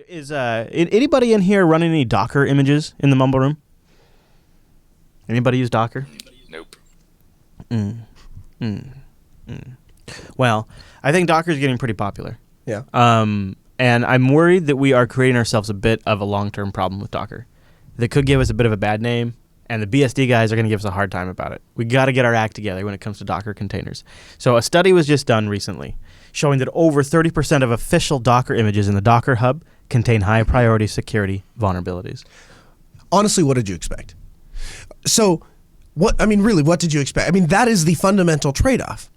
Is anybody in here running any Docker images in the Mumble Room? Anybody use Docker? Nope. Well, I think Docker is getting pretty popular. Yeah. And I'm worried that we are creating ourselves a bit of a long-term problem with Docker. That could give us a bit of a bad name, and the BSD guys are going to give us a hard time about it. We got to get our act together when it comes to Docker containers. So a study was just done recently showing that over 30% of official Docker images in the Docker Hub contain high-priority security vulnerabilities. Honestly, what did you expect? So, what did you expect? I mean, that is the fundamental trade-off.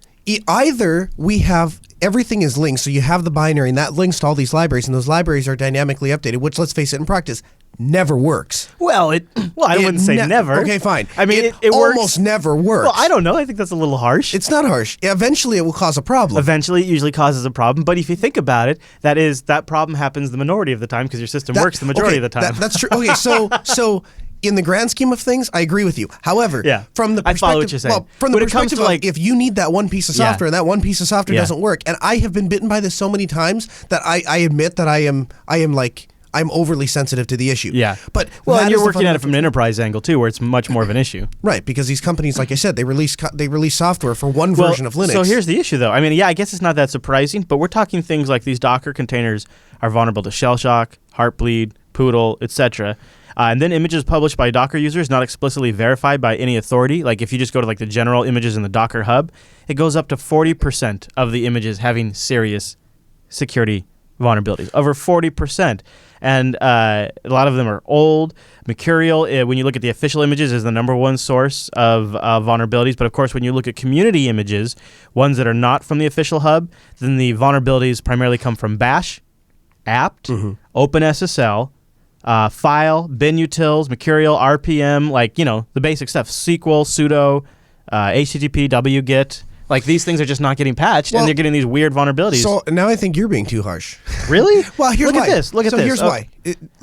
Either we have everything is linked, so you have the binary, and that links to all these libraries, and those libraries are dynamically updated, which, let's face it, in practice, never works. Well, I wouldn't say never. Okay, fine. I mean, it almost works. Never works. Well, I don't know. I think that's a little harsh. It's not harsh. Eventually, it will cause a problem. Eventually, it usually causes a problem. But if you think about it, that problem happens the minority of the time because your system works the majority of the time. That's true. Okay, so in the grand scheme of things, I agree with you. However, from the perspective, I follow what you're saying. Well, from the perspective of if you need that one piece of software and that one piece of software doesn't work, and I have been bitten by this so many times that I admit that I'm overly sensitive to the issue. Yeah. But and you're working at it from an enterprise angle too, where it's much more of an issue. Right, because these companies, like I said, they release software for one version of Linux. So here's the issue, though. I mean, I guess it's not that surprising, but we're talking things like these Docker containers are vulnerable to shell shock, Heartbleed, Poodle, etc. And then images published by Docker users not explicitly verified by any authority. Like if you just go to the general images in the Docker Hub, it goes up to 40% of the images having serious security vulnerabilities. Over 40%. And a lot of them are old. Mercurial, when you look at the official images, is the #1 source of vulnerabilities. But of course, when you look at community images, ones that are not from the official hub, then the vulnerabilities primarily come from Bash, apt, openSSL, file, bin utils, Mercurial, RPM, the basic stuff, SQL, sudo, HTTP, wget. These things are just not getting patched, and they're getting these weird vulnerabilities. So now I think you're being too harsh. Really? Well, here's Look why. at this. Look at this. So here's why.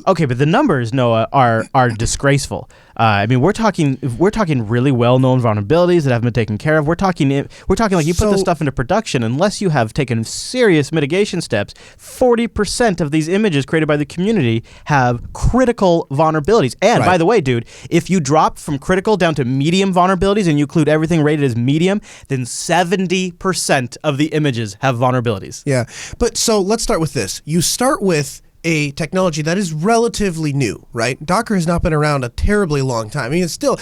Okay, but the numbers, Noah, are disgraceful. I mean, we're talking really well-known vulnerabilities that haven't been taken care of. We're talking like you put this stuff into production, unless you have taken serious mitigation steps. 40% of these images created by the community have critical vulnerabilities. And by the way, dude, if you drop from critical down to medium vulnerabilities and you include everything rated as medium, then 70% of the images have vulnerabilities. Yeah, but so let's start with this. You start with a technology that is relatively new, right? Docker has not been around a terribly long time. I mean, it's still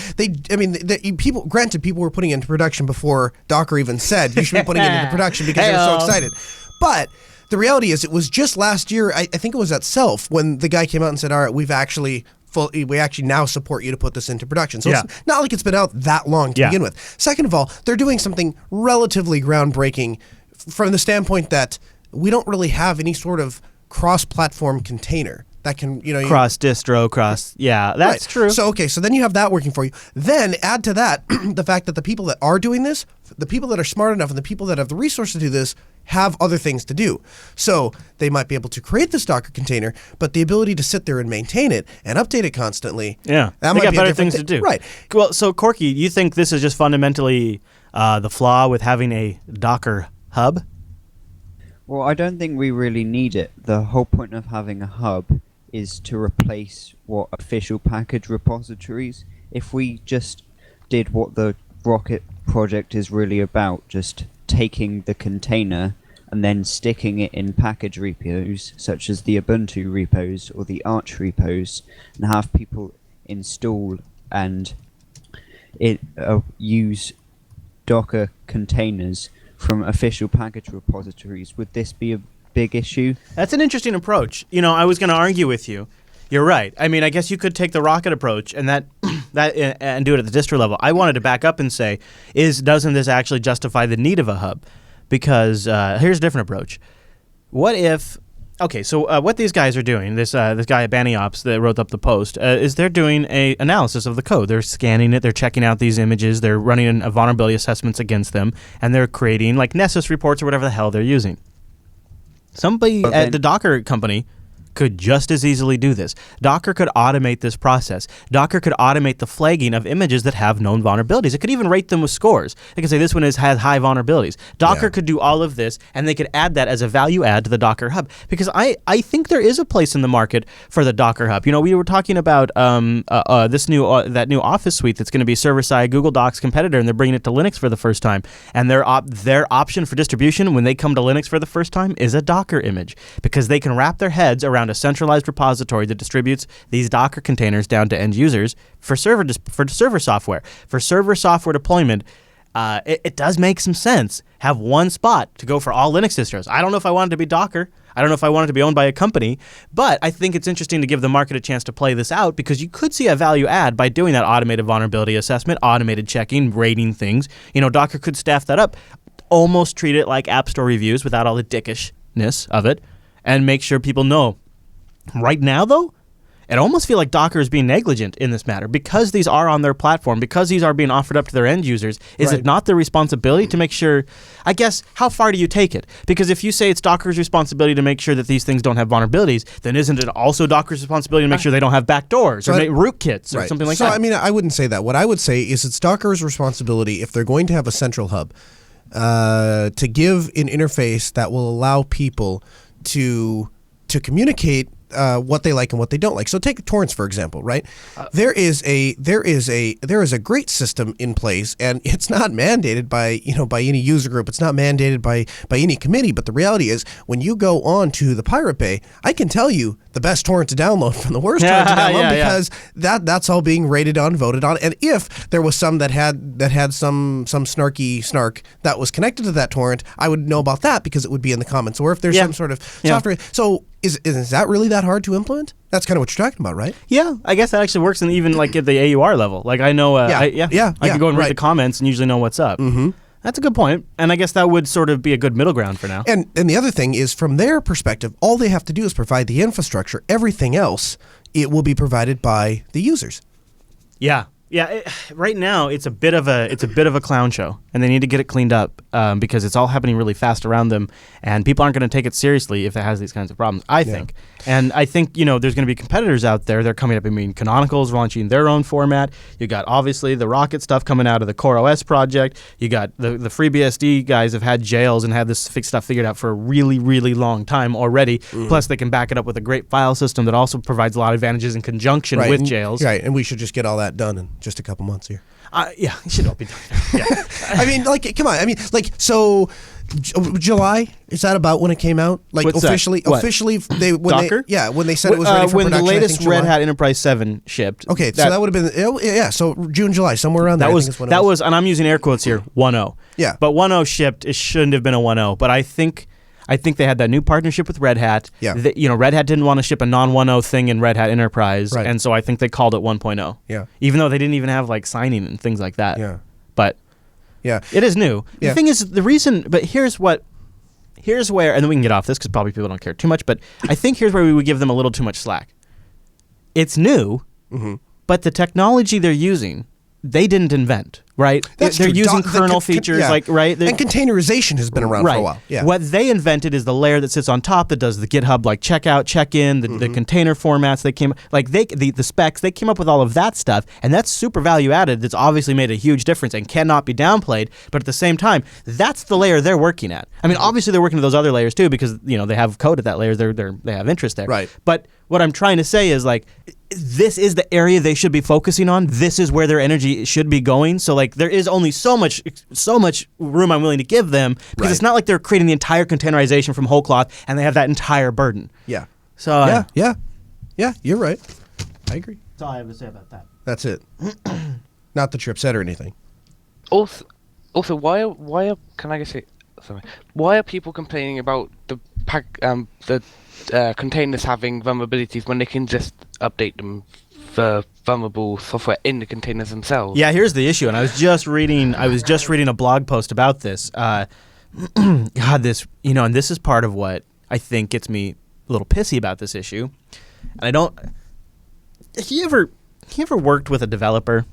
people. Granted, people were putting it into production before Docker even said you should be putting it into production because they were so excited. But the reality is, it was just last year. I think it was at Self when the guy came out and said, "All right, we actually now support you to put this into production." So it's not like it's been out that long to begin with. Second of all, they're doing something relatively groundbreaking from the standpoint that we don't really have any sort of cross-platform container that can, cross-distro, that's true. So then you have that working for you. Then add to that the fact that the people that are doing this, the people that are smart enough and the people that have the resources to do this have other things to do. So they might be able to create this Docker container, but the ability to sit there and maintain it and update it constantly, that might got be better things to do. Right. Well, so Corky, you think this is just fundamentally the flaw with having a Docker hub? Well, I don't think we really need it. The whole point of having a hub is to replace what official package repositories. If we just did what the Rocket project is really about, just taking the container and then sticking it in package repos, such as the Ubuntu repos or the Arch repos, and have people install and use Docker containers from official package repositories, would this be a big issue? That's an interesting approach. I was going to argue with you. You're right. I mean, I guess you could take the Rocket approach and that and do it at the distro level. I wanted to back up and say, doesn't this actually justify the need of a hub? Because here's a different approach. What if? Okay, so what these guys are doing, this guy at BannyOps that wrote up the post, is they're doing a analysis of the code. They're scanning it, they're checking out these images, they're running vulnerability assessments against them, and they're creating Nessus reports or whatever the hell they're using. Somebody at the Docker company could just as easily do this. Docker could automate this process. Docker could automate the flagging of images that have known vulnerabilities. It could even rate them with scores. They could say this one has high vulnerabilities. Docker could do all of this, and they could add that as a value add to the Docker Hub. Because I think there is a place in the market for the Docker Hub. You know, we were talking about that new Office suite that's going to be server-side Google Docs competitor, and they're bringing it to Linux for the first time. And their option for distribution when they come to Linux for the first time is a Docker image, because they can wrap their heads around a centralized repository that distributes these Docker containers down to end users for server software. For server software deployment, it does make some sense. Have one spot to go for all Linux distros. I don't know if I want it to be Docker. I don't know if I want it to be owned by a company, but I think it's interesting to give the market a chance to play this out, because you could see a value add by doing that automated vulnerability assessment, automated checking, rating things. You know, Docker could staff that up, almost treat it like App Store reviews without all the dickishness of it, and make sure people know. Right now, though, it almost feels like Docker is being negligent in this matter, because these are on their platform, because these are being offered up to their end users. Is it not their responsibility to make sure? I guess, how far do you take it? Because if you say it's Docker's responsibility to make sure that these things don't have vulnerabilities, then isn't it also Docker's responsibility to make sure they don't have backdoors or rootkits or something like that? So, I mean, I wouldn't say that. What I would say is it's Docker's responsibility, if they're going to have a central hub, to give an interface that will allow people to communicate what they like and what they don't like. So take torrents, for example, right? There is a great system in place, and it's not mandated by any user group. It's not mandated by any committee. But the reality is, when you go on to the Pirate Bay, I can tell you the best torrent to download from the worst torrent to download, because that's all being rated on, voted on. And if there was some that had some snarky snark that was connected to that torrent, I would know about that because it would be in the comments. Or if there's some sort of software. So is that really that hard to implement? That's kind of what you're talking about, right? Yeah, I guess that actually works, even like at the AUR level. Like I know, I can go and read the comments and usually know what's up. Mm-hmm. That's a good point, and I guess that would sort of be a good middle ground for now. And the other thing is, from their perspective, all they have to do is provide the infrastructure. Everything else, it will be provided by the users. Yeah. Yeah, right now it's a bit of a clown show, and they need to get it cleaned up because it's all happening really fast around them, and people aren't going to take it seriously if it has these kinds of problems, I think. And I think, there's going to be competitors out there. They're coming up. I mean, Canonical's launching their own format. You got, obviously, the Rocket stuff coming out of the Core OS project. You got the FreeBSD guys have had jails and had this stuff figured out for a really, really long time already. Plus, they can back it up with a great file system that also provides a lot of advantages in conjunction with jails. Right, and we should just get all that done in just a couple months here. Yeah, it should all be done. Yeah. I mean, come on. I mean, so July, is that about when it came out? Like, what's officially, that? officially, Docker? When they said it was ready for when production. the latest Red Hat Enterprise 7 shipped. Okay, so that would have been so June, July, somewhere around there. That was, and I'm using air quotes here, 1.0. Yeah, but 1.0 shipped. It shouldn't have been a 1.0. But I think they had that new partnership with Red Hat. Yeah. Red Hat didn't want to ship a non-1.0 thing in Red Hat Enterprise, right. And so I think they called it 1.0. Yeah. Even though they didn't even have like signing and things like that. Yeah. But yeah, it is new. Yeah. The thing is, the reason. But here's where, and then we can get off this because probably people don't care too much. But I think here's where we would give them a little too much slack. It's new, but the technology they're using, they didn't invent, right? That's they're true. using kernel features, right? And containerization has been around for a while. Yeah. What they invented is the layer that sits on top that does the GitHub like checkout, check-in, the container formats. They came the specs. They came up with all of that stuff, and that's super value added. That's obviously made a huge difference and cannot be downplayed. But at the same time, that's the layer they're working at. I mean, obviously they're working to those other layers too because they have code at that layer. They have interest there. Right. But what I'm trying to say is this is the area they should be focusing on. This is where their energy should be going. So there is only so much room I'm willing to give them because it's not like they're creating the entire containerization from whole cloth and they have that entire burden. Yeah. So yeah, you're right. I agree. That's all I have to say about that. That's it. Not that you're upset or anything. Also, why are people complaining about the containers having vulnerabilities when they can just update them for vulnerable software in the containers themselves? Yeah, here's the issue, and I was just reading a blog post about this. God, and this is part of what I think gets me a little pissy about this issue. And I don't. Have you ever worked with a developer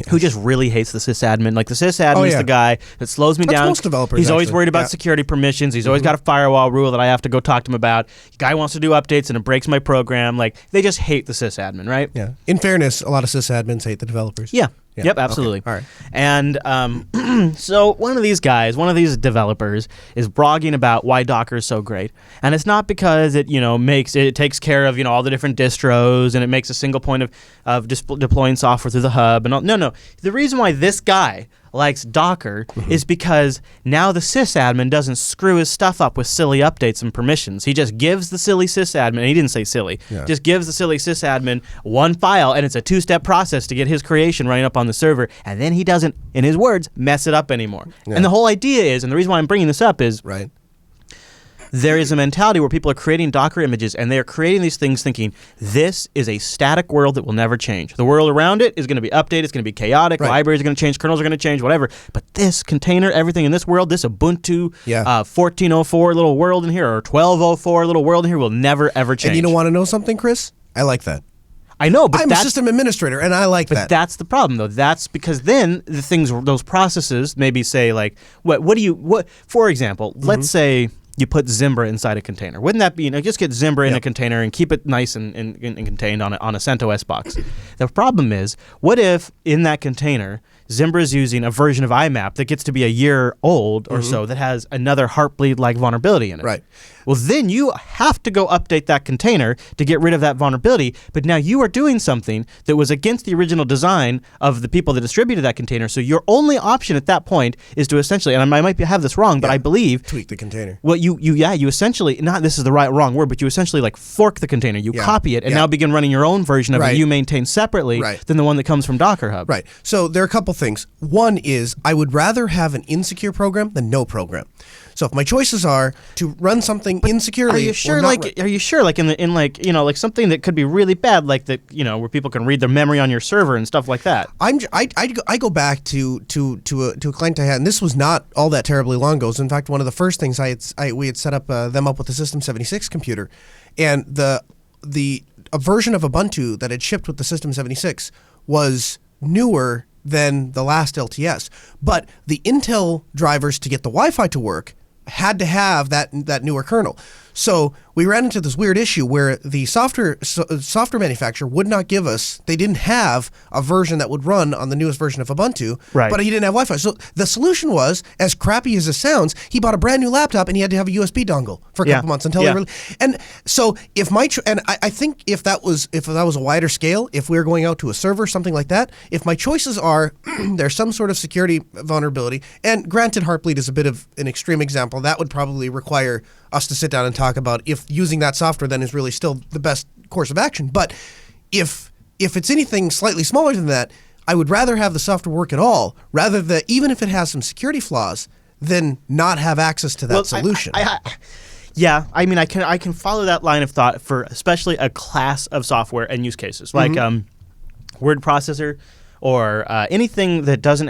who just really hates the sysadmin. Like the sysadmin Oh, is yeah. the guy that slows me That's down. most developers, He's always actually. worried about Yeah. security permissions. He's always got a firewall rule that I have to go talk to him about. Guy wants to do updates and it breaks my program. Like they just hate the sysadmin, right? Yeah. In fairness, a lot of sysadmins hate the developers. Yeah. Yeah. Yep, Okay. absolutely. All right. And so one of these guys, one of these developers, is blogging about why Docker is so great, and it's not because it it takes care of all the different distros and it makes a single point of deploying software through the hub and all. No. The reason why this guy likes Docker is because now the sysadmin doesn't screw his stuff up with silly updates and permissions. He just gives the silly sysadmin, and he didn't say silly, just gives the silly sysadmin one file, and it's a two-step process to get his creation running up on the server, and then he doesn't, in his words, mess it up anymore. Yeah. And the whole idea is, and the reason why I'm bringing this up is, Right. there is a mentality where people are creating Docker images and they are creating these things thinking this is a static world that will never change. The world around it is going to be updated, it's going to be chaotic, Right. libraries are going to change, kernels are going to change, whatever. But this container, everything in this world, this Ubuntu 14.04 little world in here or 12.04 little world in here will never ever change. And you don't want to know something, Chris? I like that. I know, but I'm a that's system administrator, and I like But that. that's the problem, though. That's because then the things, those processes, maybe say like, for example, let's say you put Zimbra inside a container. Wouldn't that be, just get Zimbra in a container and keep it nice and contained on a CentOS box. The problem is, what if in that container, Zimbra is using a version of IMAP that gets to be a year old or so that has another Heartbleed-like vulnerability in it? Right. Well, then you have to go update that container to get rid of that vulnerability, but now you are doing something that was against the original design of the people that distributed that container, so your only option at that point is to essentially, and I might have this wrong, but I believe... Tweak the container. Well, you essentially, not this is the wrong word, but you essentially like fork the container, you copy it, and now begin running your own version of it you maintain separately than the one that comes from Docker Hub. Right. So there are a couple things. One is I would rather have an insecure program than no program. So if my choices are to run something insecurely, Are you sure? Are you sure? Like like something that could be really bad, like that, where people can read their memory on your server and stuff like that. I go back to a client I had, and this was not all that terribly long ago. It was in fact one of the first things we had set up them up with the System 76 computer, and a version of Ubuntu that had shipped with the System 76 was newer than the last LTS, but the Intel drivers to get the Wi-Fi to work had to have that newer kernel. So we ran into this weird issue where the software manufacturer would not give us, they didn't have a version that would run on the newest version of Ubuntu, but he didn't have Wi-Fi. So the solution was, as crappy as it sounds, he bought a brand new laptop and he had to have a USB dongle for a couple months until they really, and so if I think if that was a wider scale, if we were going out to a server, something like that, if my choices are there's some sort of security vulnerability, and granted Heartbleed is a bit of an extreme example, that would probably require us to sit down and talk about if using that software then is really still the best course of action. But if it's anything slightly smaller than that, I would rather have the software work at all, rather than, even if it has some security flaws, than not have access to that solution. Yeah, I mean, I can follow that line of thought for especially a class of software and use cases like word processor or anything that doesn't.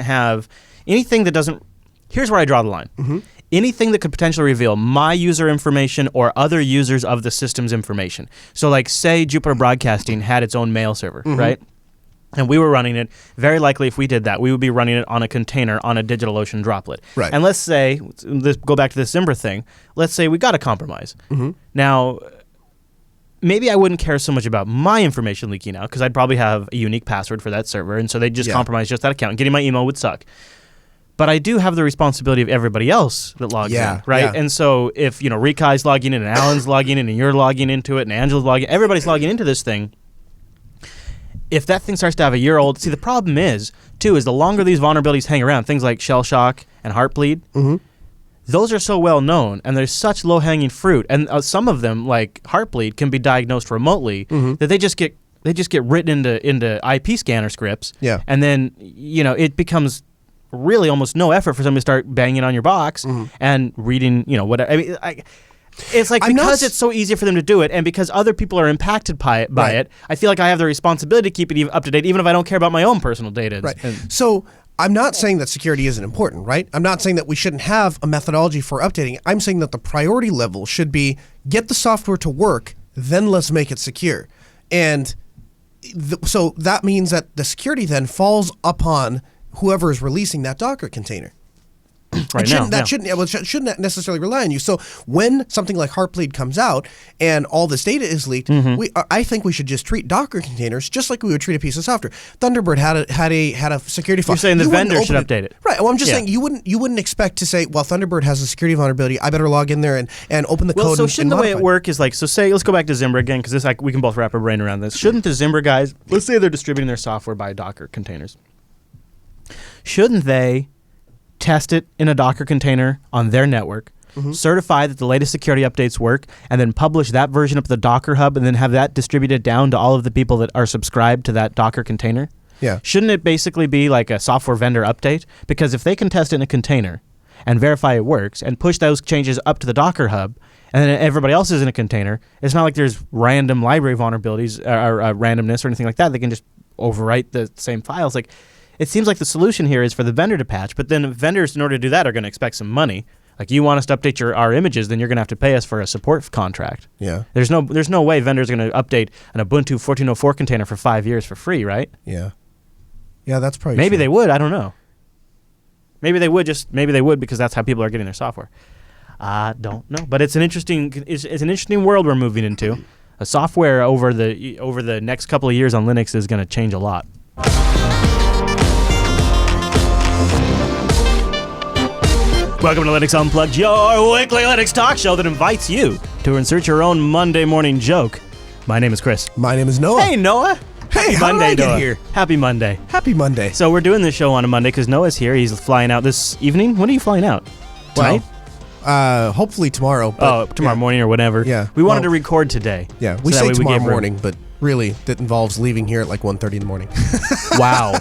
Here's where I draw the line. Anything that could potentially reveal my user information or other users of the system's information. So like say Jupiter Broadcasting had its own mail server, right? And we were running it. Very likely if we did that, we would be running it on a container on a DigitalOcean droplet. Right. And let's go back to this Zimbra thing. Let's say we got a compromise. Now, maybe I wouldn't care so much about my information leaking out because I'd probably have a unique password for that server, and so they'd just compromise just that account. Getting my email would suck. But I do have the responsibility of everybody else that logs in, right? Yeah. And so if, Rikai's logging in and Alan's logging in and you're logging into it and Angela's logging, everybody's logging into this thing. If that thing starts to have a year old, see, the problem is the longer these vulnerabilities hang around, things like shell shock and Heartbleed, those are so well known and there's such low-hanging fruit. And some of them, like Heartbleed, can be diagnosed remotely that they just get written into IP scanner scripts. Yeah. And then, it becomes really almost no effort for somebody to start banging on your box and reading, whatever. I mean, it's like because it's so easy for them to do it, and because other people are impacted by it, I feel like I have the responsibility to keep it up to date, even if I don't care about my own personal data. Right. So I'm not saying that security isn't important, right? I'm not saying that we shouldn't have a methodology for updating. I'm saying that the priority level should be get the software to work, then let's make it secure. And so that means that the security then falls upon whoever is releasing that Docker container. Shouldn't necessarily rely on you. So when something like Heartbleed comes out and all this data is leaked, I think we should just treat Docker containers just like we would treat a piece of software. Thunderbird had a security file. You're saying the vendor should update it, right? Well, I'm just saying you wouldn't expect to say, well, Thunderbird has a security vulnerability. I better log in there and open the code. Well, so shouldn't the way it work is like, so say, let's go back to Zimbra again, because we can both wrap our brain around this. Shouldn't the Zimbra guys, let's say they're distributing their software by Docker containers, shouldn't they test it in a Docker container on their network, certify that the latest security updates work, and then publish that version up the Docker Hub, and then have that distributed down to all of the people that are subscribed to that Docker container? Yeah. Shouldn't it basically be like a software vendor update? Because if they can test it in a container and verify it works and push those changes up to the Docker Hub, and then everybody else is in a container, it's not like there's random library vulnerabilities or randomness or anything like that. They can just overwrite the same files. Like, it seems like the solution here is for the vendor to patch, but then vendors, in order to do that, are going to expect some money. Like, you want us to update our images, then you're going to have to pay us for a support contract. Yeah. There's no way vendors are going to update an Ubuntu 14.04 container for 5 years for free, right? Yeah. Yeah, that's probably Maybe true. they would. I don't know. Maybe they would because that's how people are getting their software. I don't know, but it's an interesting world we're moving into. A software over the next couple of years on Linux is going to change a lot. Welcome to Linux Unplugged, your weekly Linux talk show that invites you to insert your own Monday morning joke. My name is Chris. My name is Noah. Hey, Noah. Hey, Happy how Monday, did I get Noah. here? Happy Monday. Happy Monday. So we're doing this show on a Monday because Noah's here. He's flying out this evening. When are you flying out? Tonight? Well, hopefully tomorrow. But Tomorrow morning or whatever. Yeah. We wanted to record today. Yeah, so we that say way tomorrow gave room. morning, but really that involves leaving here at like 1:30 in the morning. Wow.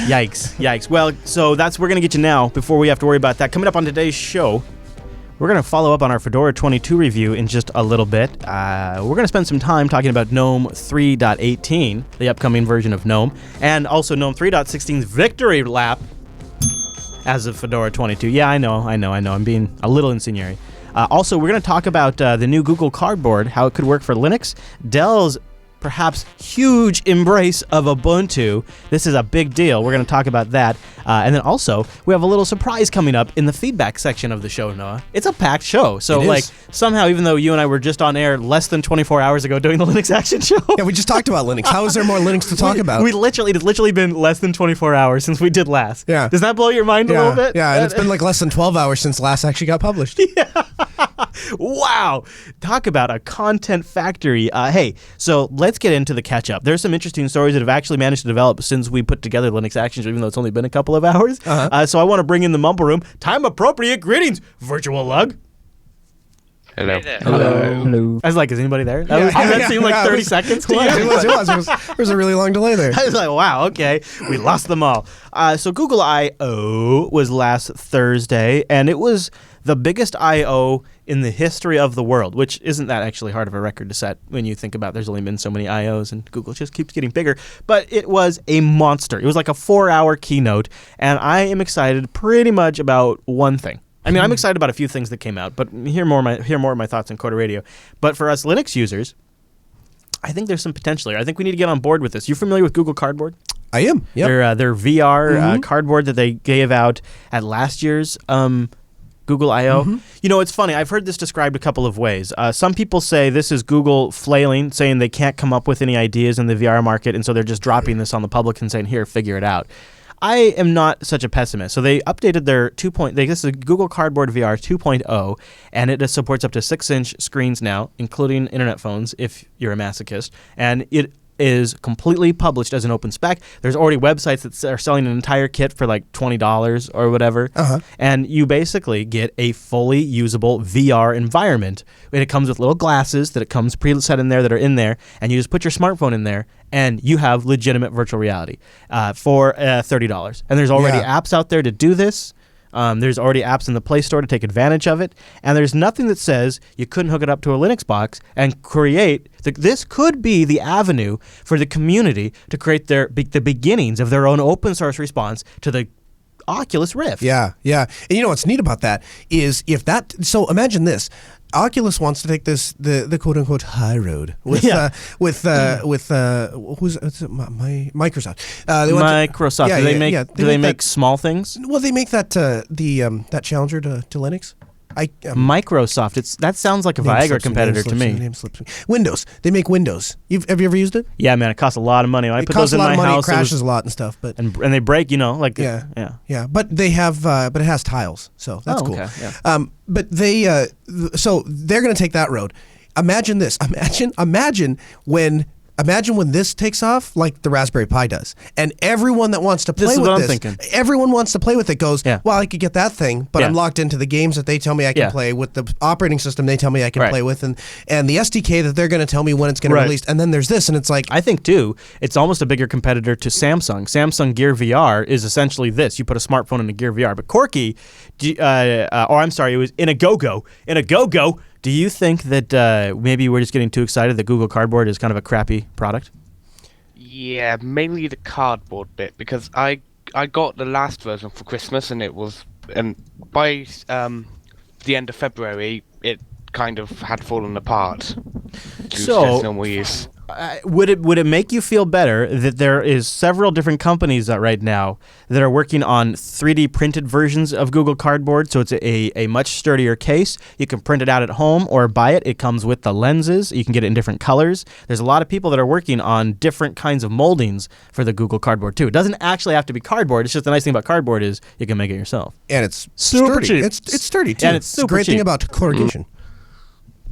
Yikes. Well, so we're going to get you now before we have to worry about that. Coming up on today's show, we're going to follow up on our Fedora 22 review in just a little bit. We're going to spend some time talking about GNOME 3.18, the upcoming version of GNOME, and also GNOME 3.16's victory lap as of Fedora 22. Yeah, I know. I'm being a little incendiary. Also, we're going to talk about the new Google Cardboard, how it could work for Linux, Dell's perhaps huge embrace of Ubuntu. This is a big deal. We're going to talk about that. And then also, we have a little surprise coming up in the feedback section of the show, Noah. It's a packed show. So, somehow, even though you and I were just on air less than 24 hours ago doing the Linux Action Show. Yeah, we just talked about Linux. How is there more Linux to talk about? It's literally been less than 24 hours since we did last. Yeah. Does that blow your mind a little bit? Yeah, and it's been like less than 12 hours since last actually got published. Wow. Talk about a content factory. Hey, so let's get into the catch-up. There's some interesting stories that have actually managed to develop since we put together Linux Actions, even though it's only been a couple of hours. So I want to bring in the Mumble Room. Time-appropriate greetings, Virtual Lug. Hello. I was like, is anybody there? That seemed like 30 seconds to you. It was. There was a really long delay there. I was like, wow, okay. We lost them all. So Google I.O. was last Thursday, and it was the biggest I.O. in the history of the world, which isn't that actually hard of a record to set when you think about there's only been so many I.O.s, and Google just keeps getting bigger. But it was a monster. It was like a 4-hour keynote, and I am excited pretty much about one thing. I mean, I'm excited about a few things that came out, but hear more of my thoughts on Coda Radio. But for us Linux users, I think there's some potential here. I think we need to get on board with this. You familiar with Google Cardboard? I am. Yep. Their VR cardboard that they gave out at last year's Google I.O. You know, it's funny. I've heard this described a couple of ways. Some people say this is Google flailing, saying they can't come up with any ideas in the VR market, and so they're just dropping this on the public and saying, here, figure it out. I am not such a pessimist. So they updated their this is Google Cardboard VR 2.0, and it supports up to 6-inch screens now, including internet phones if you're a masochist. And it is completely published as an open spec. There's already websites that are selling an entire kit for like $20 or whatever. And you basically get a fully usable VR environment. And it comes with little glasses that it comes preset in there that are in there, and you just put your smartphone in there, and you have legitimate virtual reality for $30. And there's already apps out there to do this. There's already apps in the Play Store to take advantage of it. And there's nothing that says you couldn't hook it up to a Linux box and create... This could be the avenue for the community to create the beginnings of their own open source response to the Oculus Rift. Yeah. And you know what's neat about that is so imagine this. Oculus wants to take the quote unquote high road with who's Microsoft. Microsoft. Do they make small things? Well, they make that that challenger to Linux. Microsoft. That sounds like a Viagra competitor to me. Windows. They make Windows. Have you ever used it? Yeah, man. It costs a lot of money. I put those in my house. It crashes a lot and stuff, but and they break. Yeah. But they have, but it has tiles, so that's cool. Okay, yeah. But they, so they're going to take that road. Imagine this. Imagine when this takes off, like the Raspberry Pi does, and everyone that wants to play everyone wants to play with it goes, well, I could get that thing, but I'm locked into the games that they tell me I can play with, the operating system they tell me I can play with, and the SDK that they're going to tell me when it's going to release, and then there's this, and it's like... I think, too, it's almost a bigger competitor to Samsung. Samsung Gear VR is essentially this. You put a smartphone in a Gear VR, but Corky, it was in a Go-Go. Do you think that maybe we're just getting too excited that Google Cardboard is kind of a crappy product? Yeah, mainly the cardboard bit, because I got the last version for Christmas, and it was by the end of February it kind of had fallen apart to normal use. Would it make you feel better that there is several different companies right now that are working on 3D printed versions of Google Cardboard? So it's a much sturdier case. You can print it out at home or buy it. It comes with the lenses. You can get it in different colors. There's a lot of people that are working on different kinds of moldings for the Google Cardboard too. It doesn't actually have to be cardboard. It's just the nice thing about cardboard is you can make it yourself. And it's super sturdy. cheap. It's sturdy too. And it's super a great cheap. thing about corrugation.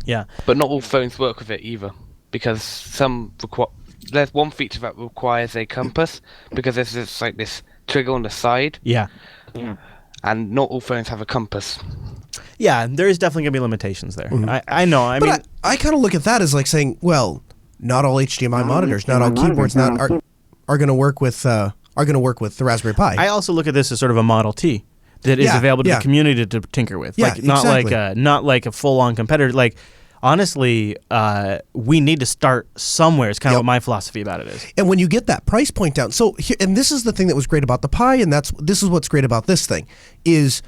Yeah. But not all phones work with it either, because there's one feature that requires a compass, because there's this trigger on the side. Yeah. And not all phones have a compass. Yeah, there is definitely going to be limitations there. I know. I mean, I kind of look at that as like saying, well, not all HDMI monitors, not all keyboards, are going to work with the Raspberry Pi. I also look at this as sort of a Model T that is available to the community to tinker with. Yeah, not like a full-on competitor. Like, honestly, we need to start somewhere. It's kind of what my philosophy about it is. And when you get that price point down, and this is the thing that was great about the Pi, and this is what's great about this thing, is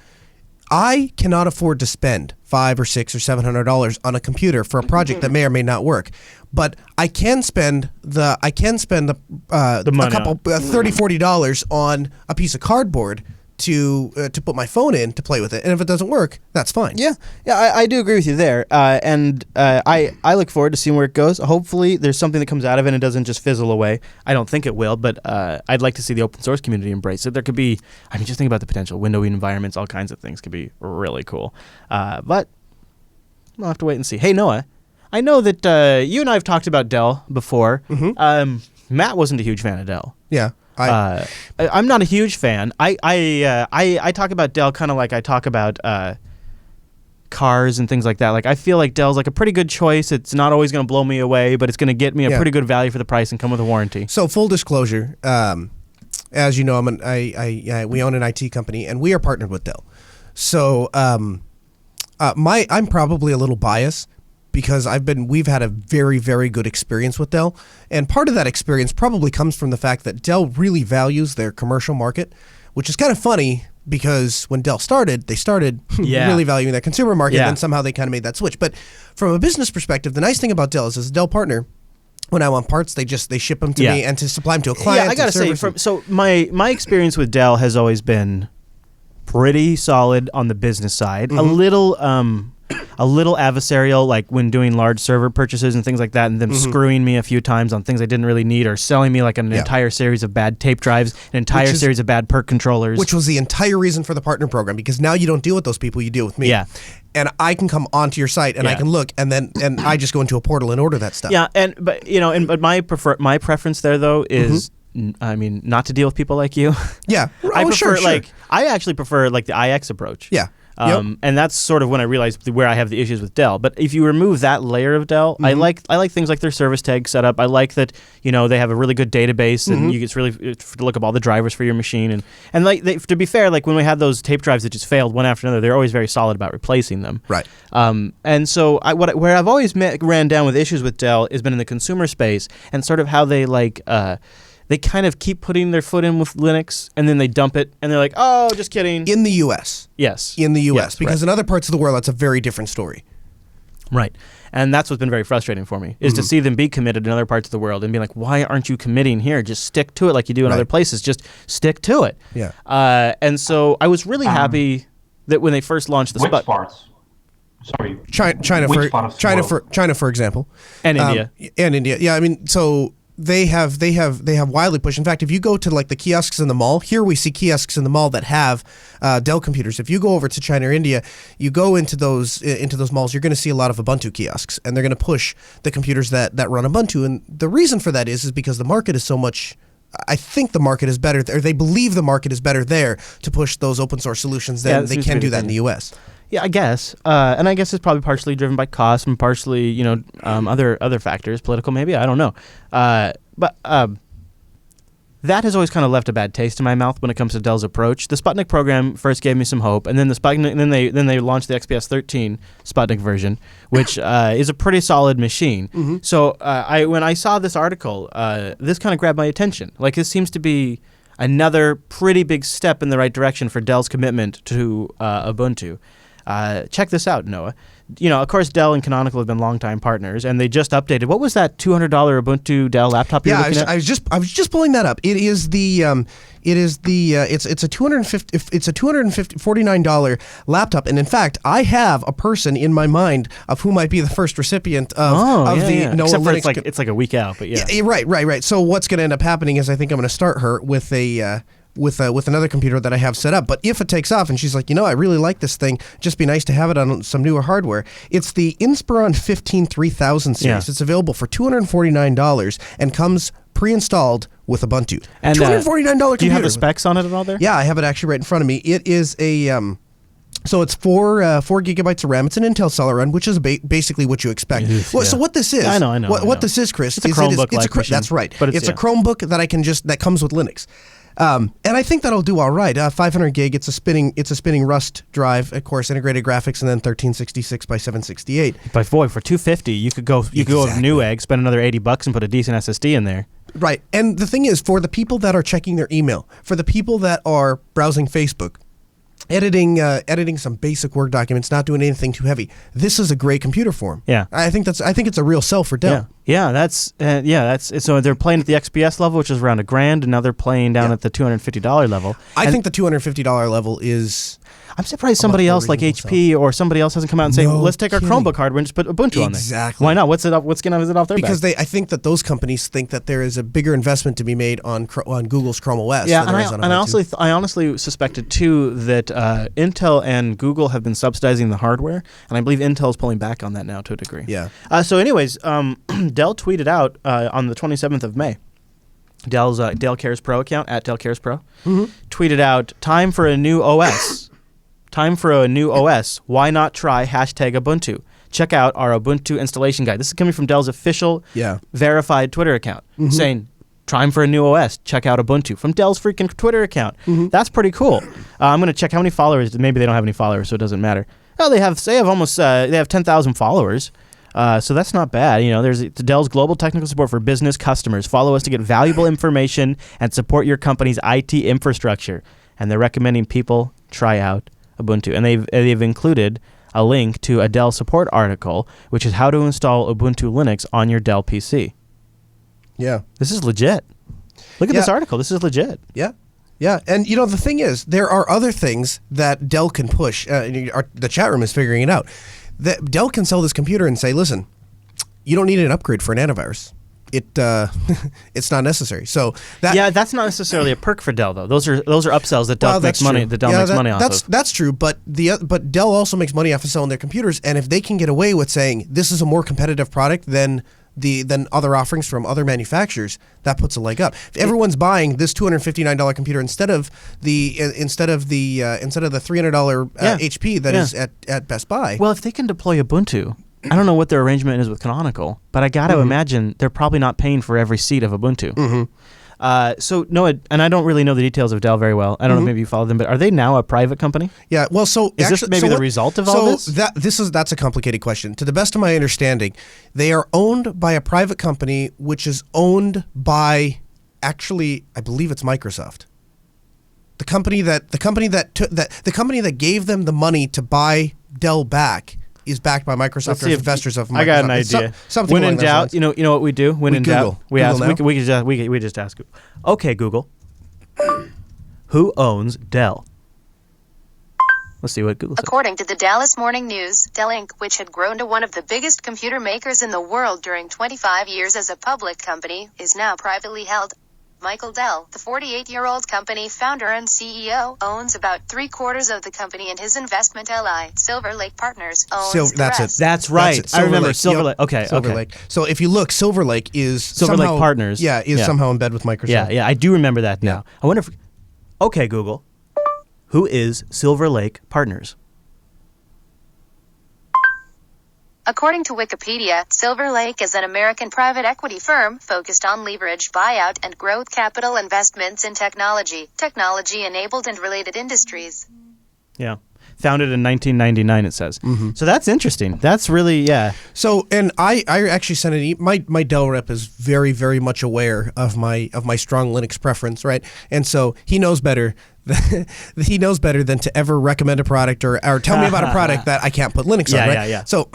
I cannot afford to spend $500 or $600 or $700 on a computer for a project that may or may not work, but I can spend a couple $30-$40 on a piece of cardboard to put my phone in to play with it, and if it doesn't work, that's fine. Yeah, I do agree with you there, and I look forward to seeing where it goes. Hopefully, there's something that comes out of it and it doesn't just fizzle away. I don't think it will, but I'd like to see the open source community embrace it. There could be, just think about the potential. Windowing environments, all kinds of things could be really cool. But we'll have to wait and see. Hey, Noah, I know that you and I have talked about Dell before. Matt wasn't a huge fan of Dell. Yeah. I'm not a huge fan. I talk about Dell kind of like I talk about cars and things like that. Like, I feel like Dell's like a pretty good choice. It's not always going to blow me away, but it's going to get me a pretty good value for the price and come with a warranty. So full disclosure, as you know, we own an IT company and we are partnered with Dell. So I'm probably a little biased, because we've had a very, very good experience with Dell. And part of that experience probably comes from the fact that Dell really values their commercial market, which is kind of funny because when Dell started, they started really valuing their consumer market, and somehow they kind of made that switch. But from a business perspective, the nice thing about Dell is, as a Dell partner, when I want parts, they ship them to me and to supply them to a client. Yeah, I got to say, so my experience with Dell has always been pretty solid on the business side. A little adversarial, like when doing large server purchases and things like that, and them screwing me a few times on things I didn't really need, or selling me like an entire series of bad tape drives, an entire series of bad PERC controllers. Which was the entire reason for the partner program, because now you don't deal with those people, you deal with me. Yeah. And I can come onto your site and I can look, and I just go into a portal and order that stuff. Yeah, but my preference there though is not to deal with people like you. Yeah. I actually prefer like the IX approach. Yeah. And that's sort of when I realized where I have the issues with Dell. But if you remove that layer of Dell, I like things like their service tag setup. I like that they have a really good database, and it's really to look up all the drivers for your machine. And like to be fair, like when we had those tape drives that just failed one after another, they're always very solid about replacing them. Right. And so where I've always ran down with issues with Dell has been in the consumer space, and sort of how they they kind of keep putting their foot in with Linux, and then they dump it, and they're like, oh, just kidding. In the U.S. Yes. In the U.S. Yes, because right. in other parts of the world, that's a very different story. Right. And that's what's been very frustrating for me, is to see them be committed in other parts of the world and be like, why aren't you committing here? Just stick to it like you do in other places. Just stick to it. Yeah. And so I was really happy that when they first launched the Which parts? Sorry. China, Which part of the world? for example. And India. And India. Yeah, I mean, so they have widely pushed. In fact, if you go to like the kiosks in the mall, here we see kiosks in the mall that have Dell computers. If you go over to China or India, you go into those malls, you're going to see a lot of Ubuntu kiosks, and they're going to push the computers that run Ubuntu. And the reason for that is because the market is so much. I think the market is better, or they believe the market is better there to push those open source solutions than they can do that in the U.S. Yeah, I guess, and I guess it's probably partially driven by cost and partially, other factors, political maybe. I don't know, but that has always kind of left a bad taste in my mouth when it comes to Dell's approach. The Sputnik program first gave me some hope, and then then they launched the XPS 13 Sputnik version, which is a pretty solid machine. Mm-hmm. So when I saw this article, this kind of grabbed my attention. Like, this seems to be another pretty big step in the right direction for Dell's commitment to Ubuntu. Check this out, Noah. Of course, Dell and Canonical have been longtime partners, and they just updated. What was that $200 Ubuntu Dell laptop you're looking at? I was just pulling that up. It's a $249 laptop, and in fact, I have a person in my mind of who might be the first recipient of the Noah Except for Linux. it's like a week out, but yeah. Right. So what's going to end up happening is I think I'm going to start her with with another computer that I have set up. But if it takes off and she's like, I really like this thing, just be nice to have it on some newer hardware. It's the Inspiron 15 3000 series. Yeah. It's available for $249 and comes pre-installed with Ubuntu. And $249 computer. Do you have the specs on it at all there? Yeah, I have it actually right in front of me. It is a so it's 4 gigabytes of RAM. It's an Intel Celeron, which is basically what you expect. So what this is, I know. What this is, Chris, it's a Chromebook-like machine. That's right. But it's a Chromebook that comes with Linux. And I think that'll do all right. 500 gig. It's a spinning Rust drive, of course, integrated graphics, and then 1366 by 768. But boy, for $250, you could go with Newegg, spend another $80 and put a decent SSD in there. Right. And the thing is, for the people that are checking their email, for the people that are browsing Facebook, editing some basic Word documents, not doing anything too heavy, this is a great computer for them. Yeah. I think it's a real sell for Dell. Yeah, that's so they're playing at the XPS level, which is around $1,000, and now they're playing down at the $250 level. I think the $250 level is. I'm surprised somebody else like HP or somebody else hasn't come out and say, let's take our Chromebook hardware and just put Ubuntu on there. Exactly. Why not? What's it off their Because back? I think that those companies think that there is a bigger investment to be made on Google's Chrome OS. Yeah, than there is on Ubuntu. I honestly suspected too that Intel and Google have been subsidizing the hardware, and I believe Intel is pulling back on that now to a degree. Yeah. So anyways, Dell tweeted out on the 27th of May, Dell's Dell Cares Pro account, at Dell Cares Pro, tweeted out, time for a new OS. Time for a new OS. Why not try #Ubuntu? Check out our Ubuntu installation guide. This is coming from Dell's official verified Twitter account saying, time for a new OS. Check out Ubuntu from Dell's freaking Twitter account. That's pretty cool. I'm going to check how many followers. Maybe they don't have any followers, so it doesn't matter. Oh, they have 10,000 followers. So that's not bad. There's Dell's global technical support for business customers. Follow us to get valuable information and support your company's IT infrastructure. And they're recommending people try out Ubuntu. And they've included a link to a Dell support article, which is how to install Ubuntu Linux on your Dell PC. Yeah. This is legit. Look at this article. This is legit. Yeah. Yeah. And, the thing is, there are other things that Dell can push. The chat room is figuring it out. That Dell can sell this computer and say, listen, you don't need an upgrade for an antivirus. It's not necessary. So that's not necessarily a perk for Dell though. Those are upsells that Dell makes money. That Dell makes money off of. That's true. But Dell also makes money off of selling their computers. And if they can get away with saying this is a more competitive product than other offerings from other manufacturers, that puts a leg up. If everyone's buying this $259 computer instead of the $300 HP that is at Best Buy. Well, if they can deploy Ubuntu. I don't know what their arrangement is with Canonical, but I got to imagine they're probably not paying for every seat of Ubuntu. So Noah, and I don't really know the details of Dell very well. I don't know, maybe you follow them, but are they now a private company? Yeah. Well, so is this maybe the result of all this? That's a complicated question. To the best of my understanding, they are owned by a private company, which is owned by actually, I believe it's Microsoft. The company that gave them the money to buy Dell back is backed by Microsoft or investors of Microsoft. I got an idea. Something when along in those doubt, lines. you know what we do. When in Google. doubt, we Google ask. now? We just ask. Okay, Google. Who owns Dell? Let's see what Google says. According to the Dallas Morning News, Dell Inc., which had grown to one of the biggest computer makers in the world during 25 years as a public company, is now privately held. Michael Dell, the 48-year-old company founder and CEO, owns about 3/4 of the company, and his investment ally, Silver Lake Partners, owns the That's rest. it. That's right. That's it. I remember Lake. Silver Yep. Lake. Okay, Silver okay. Lake. So if you look, Silver Lake is Silver Lake somehow, Partners. is somehow in bed with Microsoft. Yeah, I do remember that now. I wonder if. Okay, Google. Who is Silver Lake Partners? According to Wikipedia, Silver Lake is an American private equity firm focused on leverage, buyout, and growth capital investments in technology-enabled and related industries. Yeah. Founded in 1999, it says. So that's interesting. That's really, yeah. So, and I actually sent an my Dell rep is very, very much aware of my strong Linux preference, right? And so he knows better. He knows better than to ever recommend a product or tell me about a product that I can't put Linux on, right? Yeah. So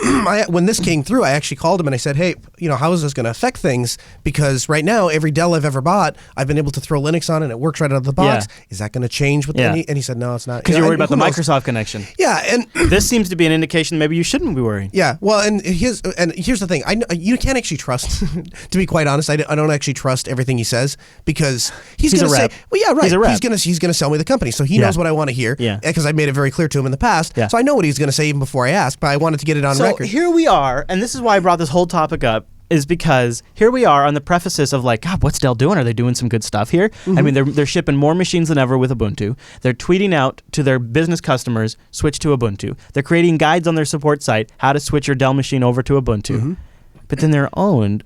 when this came through, I actually called him and I said, hey, how is this going to affect things? Because right now, every Dell I've ever bought, I've been able to throw Linux on and it works right out of the box. Yeah. Is that going to change with any? And he said, no, it's not. Because you're worried about the who knows? Microsoft connection. Yeah, and This seems to be an indication maybe you shouldn't be worrying. yeah, well, and here's the thing. You can't actually trust. To be quite honest, I don't actually trust everything he says because he's He's going a to say, rep. well, yeah, right. He's a rep. He's going to sell me the company, so he Yeah. knows what I want to hear. Yeah. Because I made it very clear to him in the past. Yeah. So I know what he's going to say even before I ask, but I wanted to get it on So record. here we are, and this is why I brought this whole topic up, is because here we are on the prefaces of like, God, what's Dell doing? Are they doing some good stuff here? I mean, they're shipping more machines than ever with Ubuntu. They're tweeting out to their business customers, switch to Ubuntu. They're creating guides on their support site, how to switch your Dell machine over to Ubuntu. But then they're owned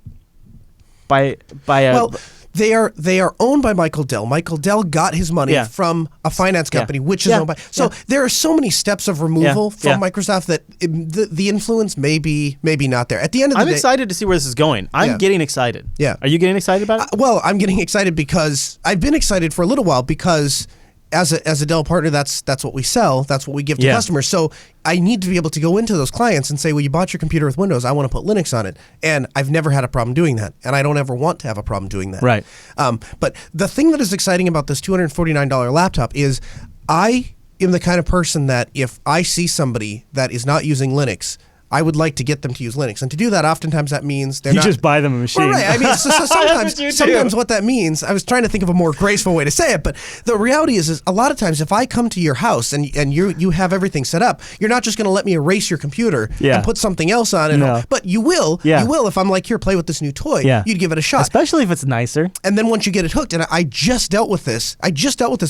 by a... Well, they are owned by Michael Dell. Michael Dell got his money Yeah. from a finance company, Yeah. which is Yeah. owned by. So Yeah. there are so many steps of removal Yeah. from Yeah. Microsoft that the influence may be not there. At the end of the I'm day, excited to see where this is going. I'm Yeah. getting excited. Yeah. Are you getting excited about it? Well, I'm getting excited because I've been excited for a little while because as a Dell partner, that's what we sell. That's what we give to Yeah. customers. So I need to be able to go into those clients and say, well, you bought your computer with Windows. I want to put Linux on it. And I've never had a problem doing that. And I don't ever want to have a problem doing that. Right. But the thing that is exciting about this $249 laptop is I am the kind of person that if I see somebody that is not using Linux, I would like to get them to use Linux. And to do that, oftentimes that means they're You not... just buy them a machine. Well, right. I mean, so what you do. sometimes what that means, I was trying to think of a more graceful way to say it, but the reality is a lot of times if I come to your house and you have everything set up, you're not just going to let me erase your computer Yeah. and put something else on it. No. But you will. Yeah. You will if I'm like, here, play with this new toy. Yeah. You'd give it a shot. Especially if it's nicer. And then once you get it hooked, and I just dealt with this.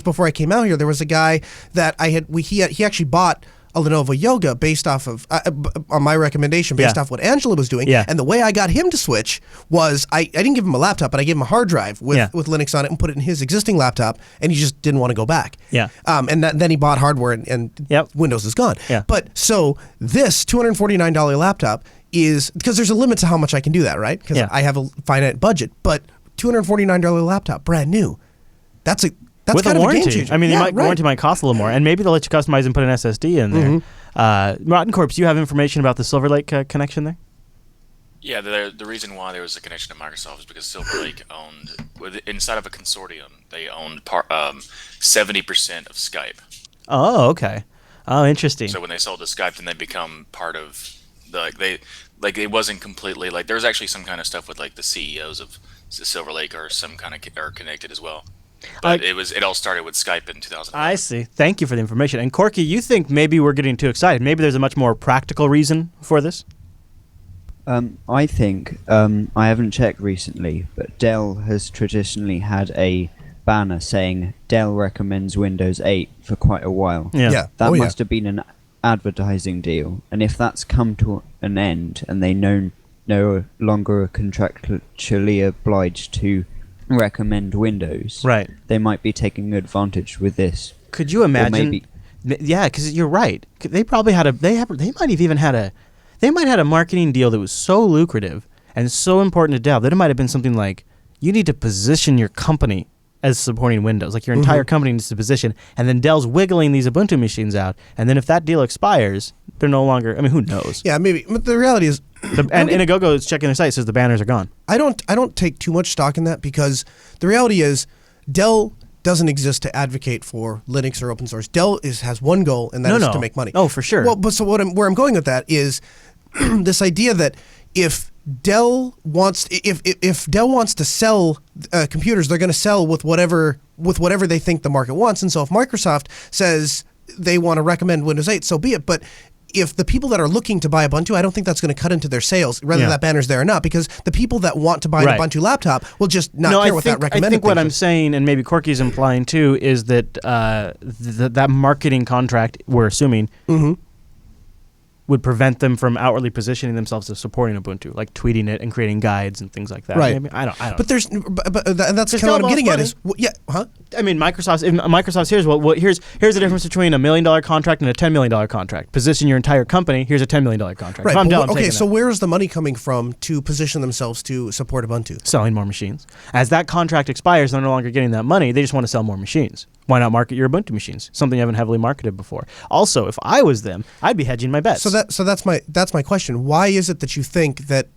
Before I came out here. There was a guy that he actually bought a Lenovo Yoga based off of on my recommendation, based Yeah. off what Angela was doing. Yeah. And the way I got him to switch was I didn't give him a laptop, but I gave him a hard drive with Linux on it and put it in his existing laptop, and he just didn't want to go back. Yeah. And then he bought hardware, and Yep. Windows is gone. Yeah. But so this $249 laptop is because there's a limit to how much I can do that, right? Because Yeah. I have a finite budget, but $249 laptop, brand new. That's With kind a of warranty. a game changer. I mean, Yeah, the warranty might cost a little more, and maybe they'll let you customize and put an SSD in there. Rotten Corpse, you have information about the Silver Lake connection there? Yeah, the reason why there was a connection to Microsoft is because Silver Lake inside of a consortium, they owned 70% of Skype. Oh, okay. Oh, interesting. So when they sold to Skype, then they become part of it wasn't completely like there was actually some kind of stuff with like the CEOs of Silver Lake or some kind of are connected as well. But it all started with Skype in 2000. I see. Thank you for the information. And Corky, you think maybe we're getting too excited. Maybe there's a much more practical reason for this? I think, I haven't checked recently, but Dell has traditionally had a banner saying Dell recommends Windows 8 for quite a while. Yeah. That Oh, yeah. must have been an advertising deal, and if that's come to an end and they no longer are contractually obliged to recommend Windows, Right. they might be taking advantage with this. Could you imagine? Yeah, because you're right. They probably had they might have even had a marketing deal that was so lucrative and so important to Dell that it might have been something like, you need to position your company as supporting Windows. Like your entire company needs to position, and then Dell's wiggling these Ubuntu machines out, and then if that deal expires, they're no longer, I mean, who knows? Yeah, maybe. But the reality is, And Inagogo is checking their site, says the banners are gone. I don't take too much stock in that, because the reality is Dell doesn't exist to advocate for Linux or open source. Dell has one goal, and that is to make money. Oh, for sure. Well, but so where I'm going with that is this idea that if Dell wants to sell computers, they're going to sell with whatever they think the market wants. And so if Microsoft says they want to recommend Windows 8, so be it. But if the people that are looking to buy Ubuntu, I don't think that's going to cut into their sales, whether that banner's there or not, because the people that want to buy an Ubuntu laptop will just not care what that recommended. I think what I'm saying, and maybe Corky's implying too, is that that marketing contract, we're assuming, would prevent them from outwardly positioning themselves as supporting Ubuntu, like tweeting it and creating guides and things like that. Right. Maybe, I don't. But that's kind of what I'm getting at is, I mean, Microsoft's here's here's the difference between $1 million contract and a $10 million contract. Position your entire company. Here's a $10 million contract. Right. If I'm Dell, I'm okay. taking So that. where is the money coming from to position themselves to support Ubuntu? Selling more machines. As that contract expires, they're no longer getting that money. They just want to sell more machines. Why not market your Ubuntu machines? Something you haven't heavily marketed before. Also, if I was them, I'd be hedging my bets. So that's my question. Why is it that you think that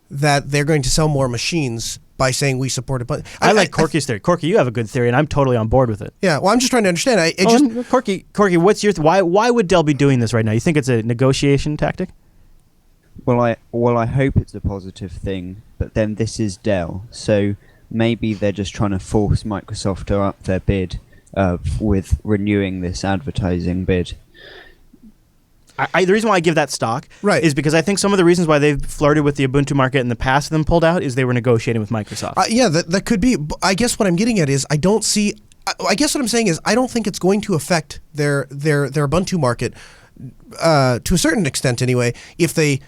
they're going to sell more machines by saying we support Ubuntu? I like Corky's theory. Corky, you have a good theory, and I'm totally on board with it. Yeah. Well, I'm just trying to understand. Corky, what's your why would Dell be doing this right now? You think it's a negotiation tactic? Well, I hope it's a positive thing, but then this is Dell, so maybe they're just trying to force Microsoft to up their bid with renewing this advertising bid. The reason why I give that stock is because I think some of the reasons why they've flirted with the Ubuntu market in the past and then pulled out is they were negotiating with Microsoft. Yeah, that could be. I guess what I'm getting at is I don't see. I guess what I'm saying is I don't think it's going to affect their Ubuntu market to a certain extent anyway. If they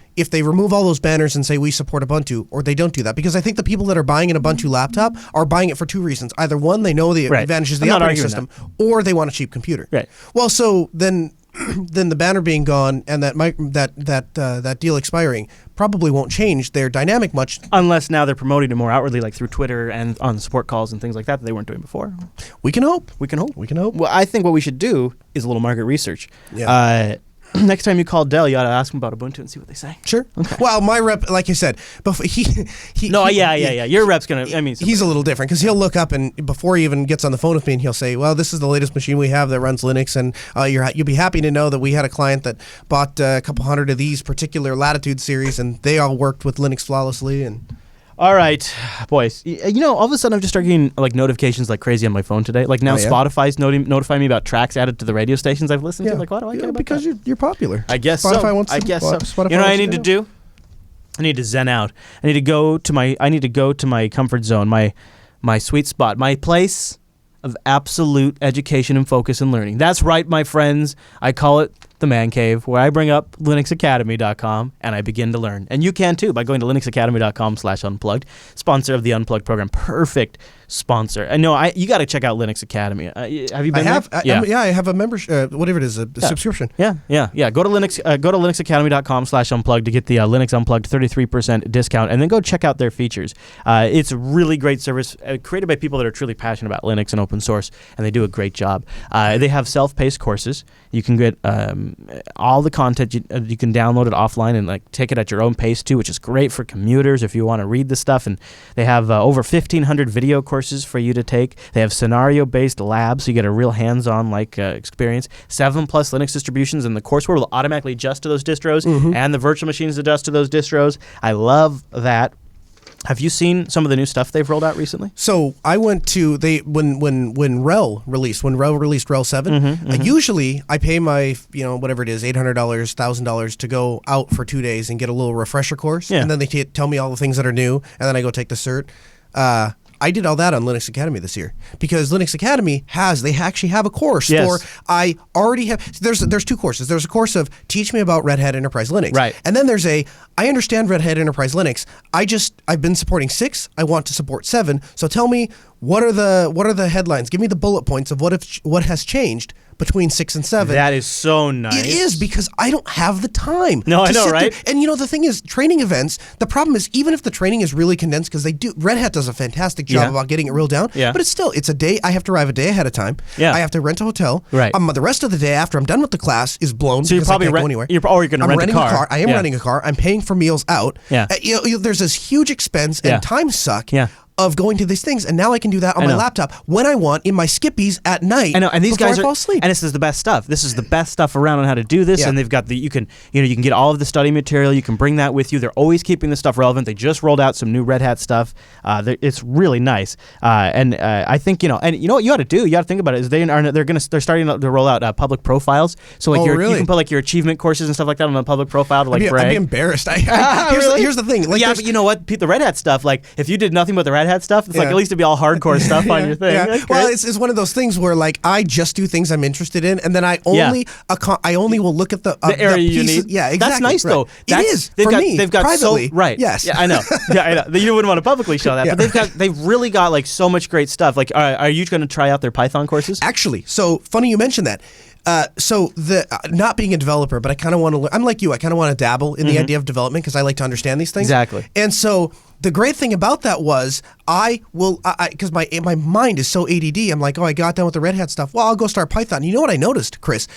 remove all those banners and say we support Ubuntu, or they don't do that, because I think the people that are buying an Ubuntu laptop are buying it for two reasons: either one, they know the advantages of the operating system, or they want a cheap computer. Right. Well, so then the banner being gone and that deal expiring probably won't change their dynamic much. Unless now they're promoting it more outwardly, like through Twitter and on support calls and things like that they weren't doing before. We can hope. We can hope. We can hope. Well, I think what we should do is a little market research. Yeah. Next time you call Dell, you ought to ask them about Ubuntu and see what they say. Sure. Okay. Well, my rep, like I said, Your rep's gonna. I mean, he's a little different because he'll look up and before he even gets on the phone with me, and he'll say, "Well, this is the latest machine we have that runs Linux, and you'll be happy to know that we had a client that bought a couple hundred of these particular Latitude series, and they all worked with Linux flawlessly." And all right, boys. All of a sudden I've just started getting like notifications like crazy on my phone today. Like now Spotify's notifying me about tracks added to the radio stations I've listened to. Like, why do I care about because that? you're popular. I guess Spotify so. wants I guess so. Spotify You know what I wants need to do? I need to zen out. I need to go to my comfort zone, my sweet spot, my place of absolute education and focus and learning. That's right, my friends. I call it the Man Cave, where I bring up linuxacademy.com and I begin to learn. And you can too by going to linuxacademy.com/unplugged, sponsor of the Unplugged program. Perfect sponsor. And no, you got to check out Linux Academy. Have you been there? I have a membership, whatever it is, a subscription. Yeah. Go to linuxacademy.com/unplugged to get the Linux Unplugged 33% discount, and then go check out their features. It's a really great service created by people that are truly passionate about Linux and open source, and they do a great job. They have self-paced courses. You can get all the content. You can download it offline and like take it at your own pace too, which is great for commuters if you want to read the stuff. And they have over 1,500 video courses for you to take. They have scenario-based labs, so you get a real hands-on experience. 7+ Linux distributions, and the courseware will automatically adjust to those distros, and the virtual machines adjust to those distros. I love that. Have you seen some of the new stuff they've rolled out recently? So I went to when RHEL released RHEL 7. Usually I pay my whatever it is, $800, $1,000 to go out for 2 days and get a little refresher course, and then they tell me all the things that are new, and then I go take the cert. I did all that on Linux Academy this year because Linux Academy they actually have a course for. I already have. There's two courses. There's a course of Teach Me About Red Hat Enterprise Linux, right? And then there's I understand Red Hat Enterprise Linux. I've been supporting 6. I want to support 7. So tell me what are the headlines? Give me the bullet points of what has changed between 6 and 7. That is so nice. It is, because I don't have the time. No, I to know, sit right? there. And the thing is, training events, the problem is, even if the training is really condensed, because Red Hat does a fantastic job about getting it real down, but it's a day, I have to arrive a day ahead of time. Yeah. I have to rent a hotel. Right. The rest of the day after I'm done with the class is blown, So you're because probably I can't go anywhere. you're going to rent a car. I am renting a car. I'm paying for meals out. Yeah. There's this huge expense and time suck. Yeah. Of going to these things, and now I can do that on my laptop when I want in my skippies at night. I know, and these before guys I fall asleep. and this is the best stuff. This is the best stuff around on how to do this, and they've got you can get all of the study material. You can bring that with you. They're always keeping the stuff relevant. They just rolled out some new Red Hat stuff. It's really nice, and I think and you know what you ought to do. You ought to think about it. Is they're starting to roll out public profiles. So like you can put like your achievement courses and stuff like that on a public profile to like brag. I'd be embarrassed. Here's the thing. Like, but you know what? The Red Hat stuff. Like if you did nothing but the Red Hat stuff, it's like at least to be all hardcore stuff on your thing. Yeah. Well, it's one of those things where like I just do things I'm interested in, and then I only will look at the area the you pieces. need. Yeah, exactly. That's nice though. It is for me. They've got privately. right. Yes. Yeah, I know. Yeah, I know. You wouldn't want to publicly show that, but they've really got like so much great stuff. Like, are you going to try out their Python courses? Actually, so funny you mentioned that. So the not being a developer, but I kind of want to. I'm like you. I kind of want to dabble in the idea of development because I like to understand these things. Exactly. And so the great thing about that was because my mind is so ADD. I'm like, oh, I got done with the Red Hat stuff. Well, I'll go start Python. You know what I noticed, Chris?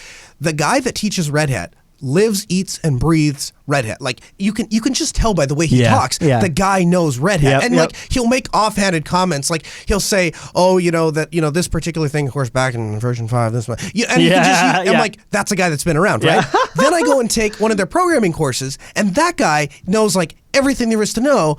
The guy that teaches Red Hat lives, eats, and breathes Red Hat. Like you can just tell by the way he talks. Yeah. The guy knows Red Hat, and like he'll make offhanded comments. Like he'll say, "Oh, this particular thing, of course, back in version 5, this one." I'm like, that's a guy that's been around, right? Then I go and take one of their programming courses, and that guy knows like everything there is to know,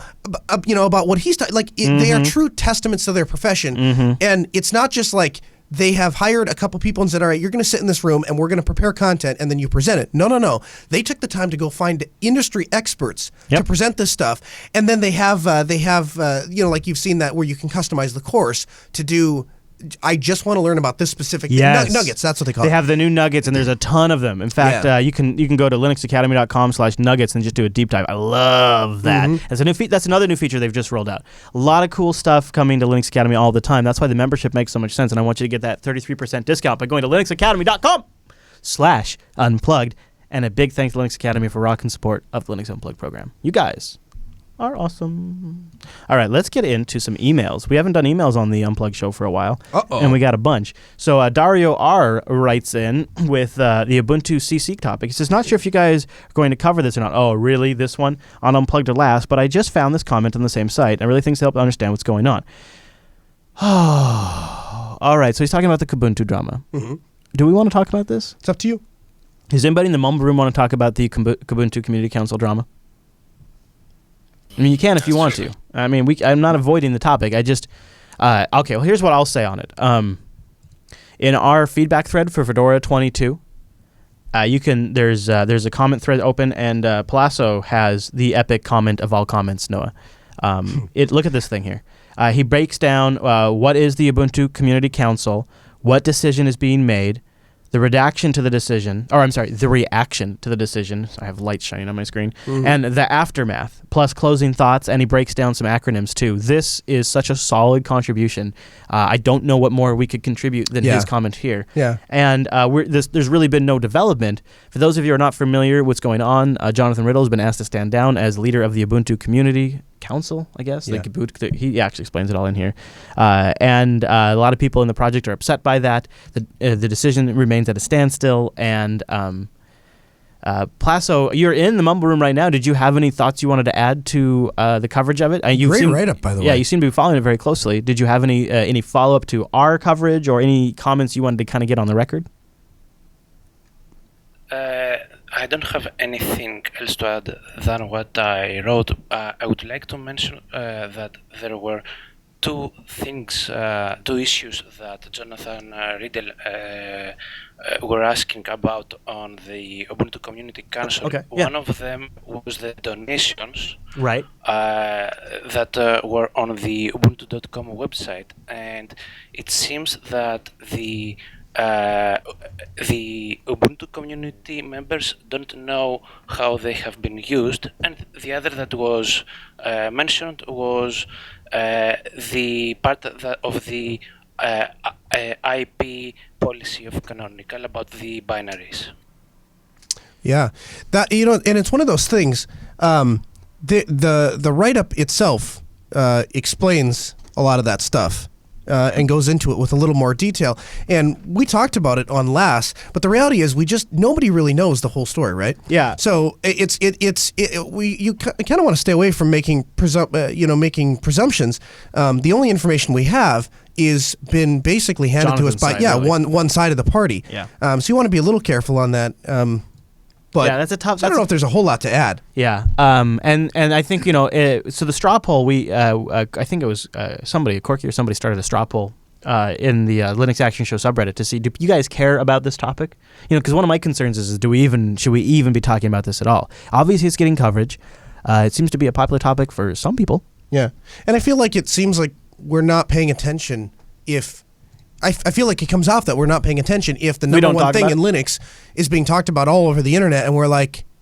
about what he's like. They are true testaments to their profession, and it's not just like. They have hired a couple people and said, all right, you're going to sit in this room and we're going to prepare content and then you present it. No. They took the time to go find industry experts to present this stuff. And then they have like you've seen that where you can customize the course to do. I just want to learn about this specific nuggets. That's what they call it. They have the new nuggets, and there's a ton of them. In fact, you can go to linuxacademy.com/nuggets and just do a deep dive. I love that. That's another new feature they've just rolled out. A lot of cool stuff coming to Linux Academy all the time. That's why the membership makes so much sense, and I want you to get that 33% discount by going to linuxacademy.com/unplugged. And a big thanks to Linux Academy for rocking support of the Linux Unplugged program. You guys are awesome. All right, let's get into some emails. We haven't done emails on the Unplugged show for a while, and we got a bunch. So Dario R. writes in with the Ubuntu CC topic. He says, not sure if you guys are going to cover this or not. Oh, really? This one on Unplugged or last? But I just found this comment on the same site. I really think it's helped understand what's going on. All right, so he's talking about the Kubuntu drama. Do we want to talk about this? It's up to you. Does anybody in the mumble room want to talk about the Kubuntu Community Council drama? I mean, you can if you want to. I mean, I'm not avoiding the topic. I just okay. Well, here's what I'll say on it. In our feedback thread for Fedora 22, there's a comment thread open, and Palazzo has the epic comment of all comments. Noah, look at this thing here. He breaks down what is the Ubuntu Community Council, what decision is being made, the reaction to the decision, I have lights shining on my screen, and the aftermath, plus closing thoughts, and he breaks down some acronyms too. This is such a solid contribution. I don't know what more we could contribute than his comment here. Yeah. And there's really been no development. For those of you who are not familiar with what's going on, Jonathan Riddle has been asked to stand down as leader of the Ubuntu Community Council, I guess. Yeah. He actually explains it all in here. And a lot of people in the project are upset by that. The decision remains at a standstill. And Plasso, you're in the mumble room right now. Did you have any thoughts you wanted to add to the coverage of it? Great write-up, by the way. Yeah, you seem to be following it very closely. Did you have any follow-up to our coverage or any comments you wanted to kind of get on the record? I don't have anything else to add than what I wrote. I would like to mention that there were two issues that Jonathan Riddle were asking about on the Ubuntu Community Council. Okay. One of them was the donations, right? That were on the Ubuntu.com website, and it seems that the Ubuntu community members don't know how they have been used, and the other that was mentioned was the part of the IP policy of Canonical about the binaries. Yeah, that and it's one of those things. The write up itself explains a lot of that stuff. And goes into it with a little more detail. And we talked about it on last, but the reality is nobody really knows the whole story, right? Yeah. So you kind of want to stay away from making presumptions. The only information we have is been basically handed to us by one side of the party. Yeah. So you want to be a little careful on that. But yeah, that's a tough. I don't know if there's a whole lot to add. Yeah, and I think so the straw poll I think it was somebody, Corky or somebody started a straw poll in the Linux Action Show subreddit to see, do you guys care about this topic? Because one of my concerns is should we even be talking about this at all? Obviously, it's getting coverage. It seems to be a popular topic for some people. Yeah, and I feel like it seems like we're not paying attention if. I feel like it comes off that we're not paying attention if the number one thing in Linux is being talked about all over the internet, and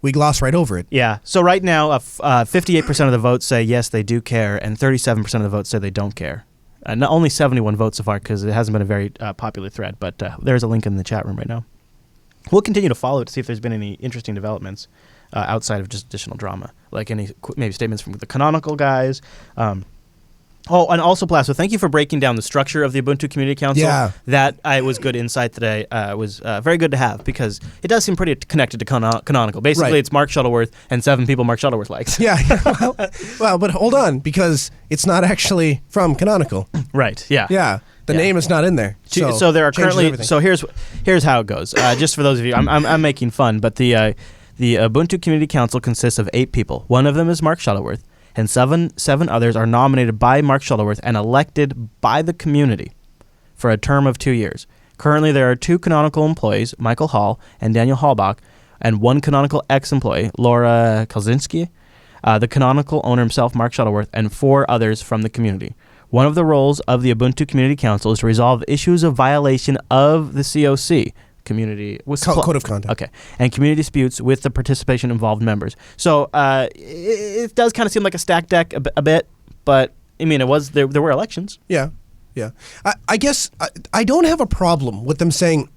we gloss right over it. Yeah. So right now, 58% of the votes say yes, they do care, and 37% of the votes say they don't care. Not only 71 votes so far because it hasn't been a very popular thread, but there's a link in the chat room right now. We'll continue to follow it to see if there's been any interesting developments outside of just additional drama, like any maybe statements from the Canonical guys. Oh, and also, Plasso, thank you for breaking down the structure of the Ubuntu Community Council. Yeah. That was good insight today. Was very good to have because it does seem pretty connected to Canonical. Basically, Right. It's Mark Shuttleworth and 7 people Mark Shuttleworth likes. Yeah. well, but hold on, because it's not actually from Canonical. Right, yeah. Yeah. The name is not in there. So there are changes currently... everything. So here's how it goes. Just for those of you... I'm making fun, but the Ubuntu Community Council consists of 8 people. One of them is Mark Shuttleworth, and seven others are nominated by Mark Shuttleworth and elected by the community for a term of 2 years. Currently, there are 2 Canonical employees, Michael Hall and Daniel Hallbach, and 1 Canonical ex-employee, Laura Kalzinski, the Canonical owner himself, Mark Shuttleworth, and 4 others from the community. One of the roles of the Ubuntu Community Council is to resolve issues of violation of the COC, community code of conduct. Okay, and community disputes with the participation involved members. So it does kind of seem like a stacked deck a bit, but I mean, there were elections. Yeah. Yeah. I guess I don't have a problem with them saying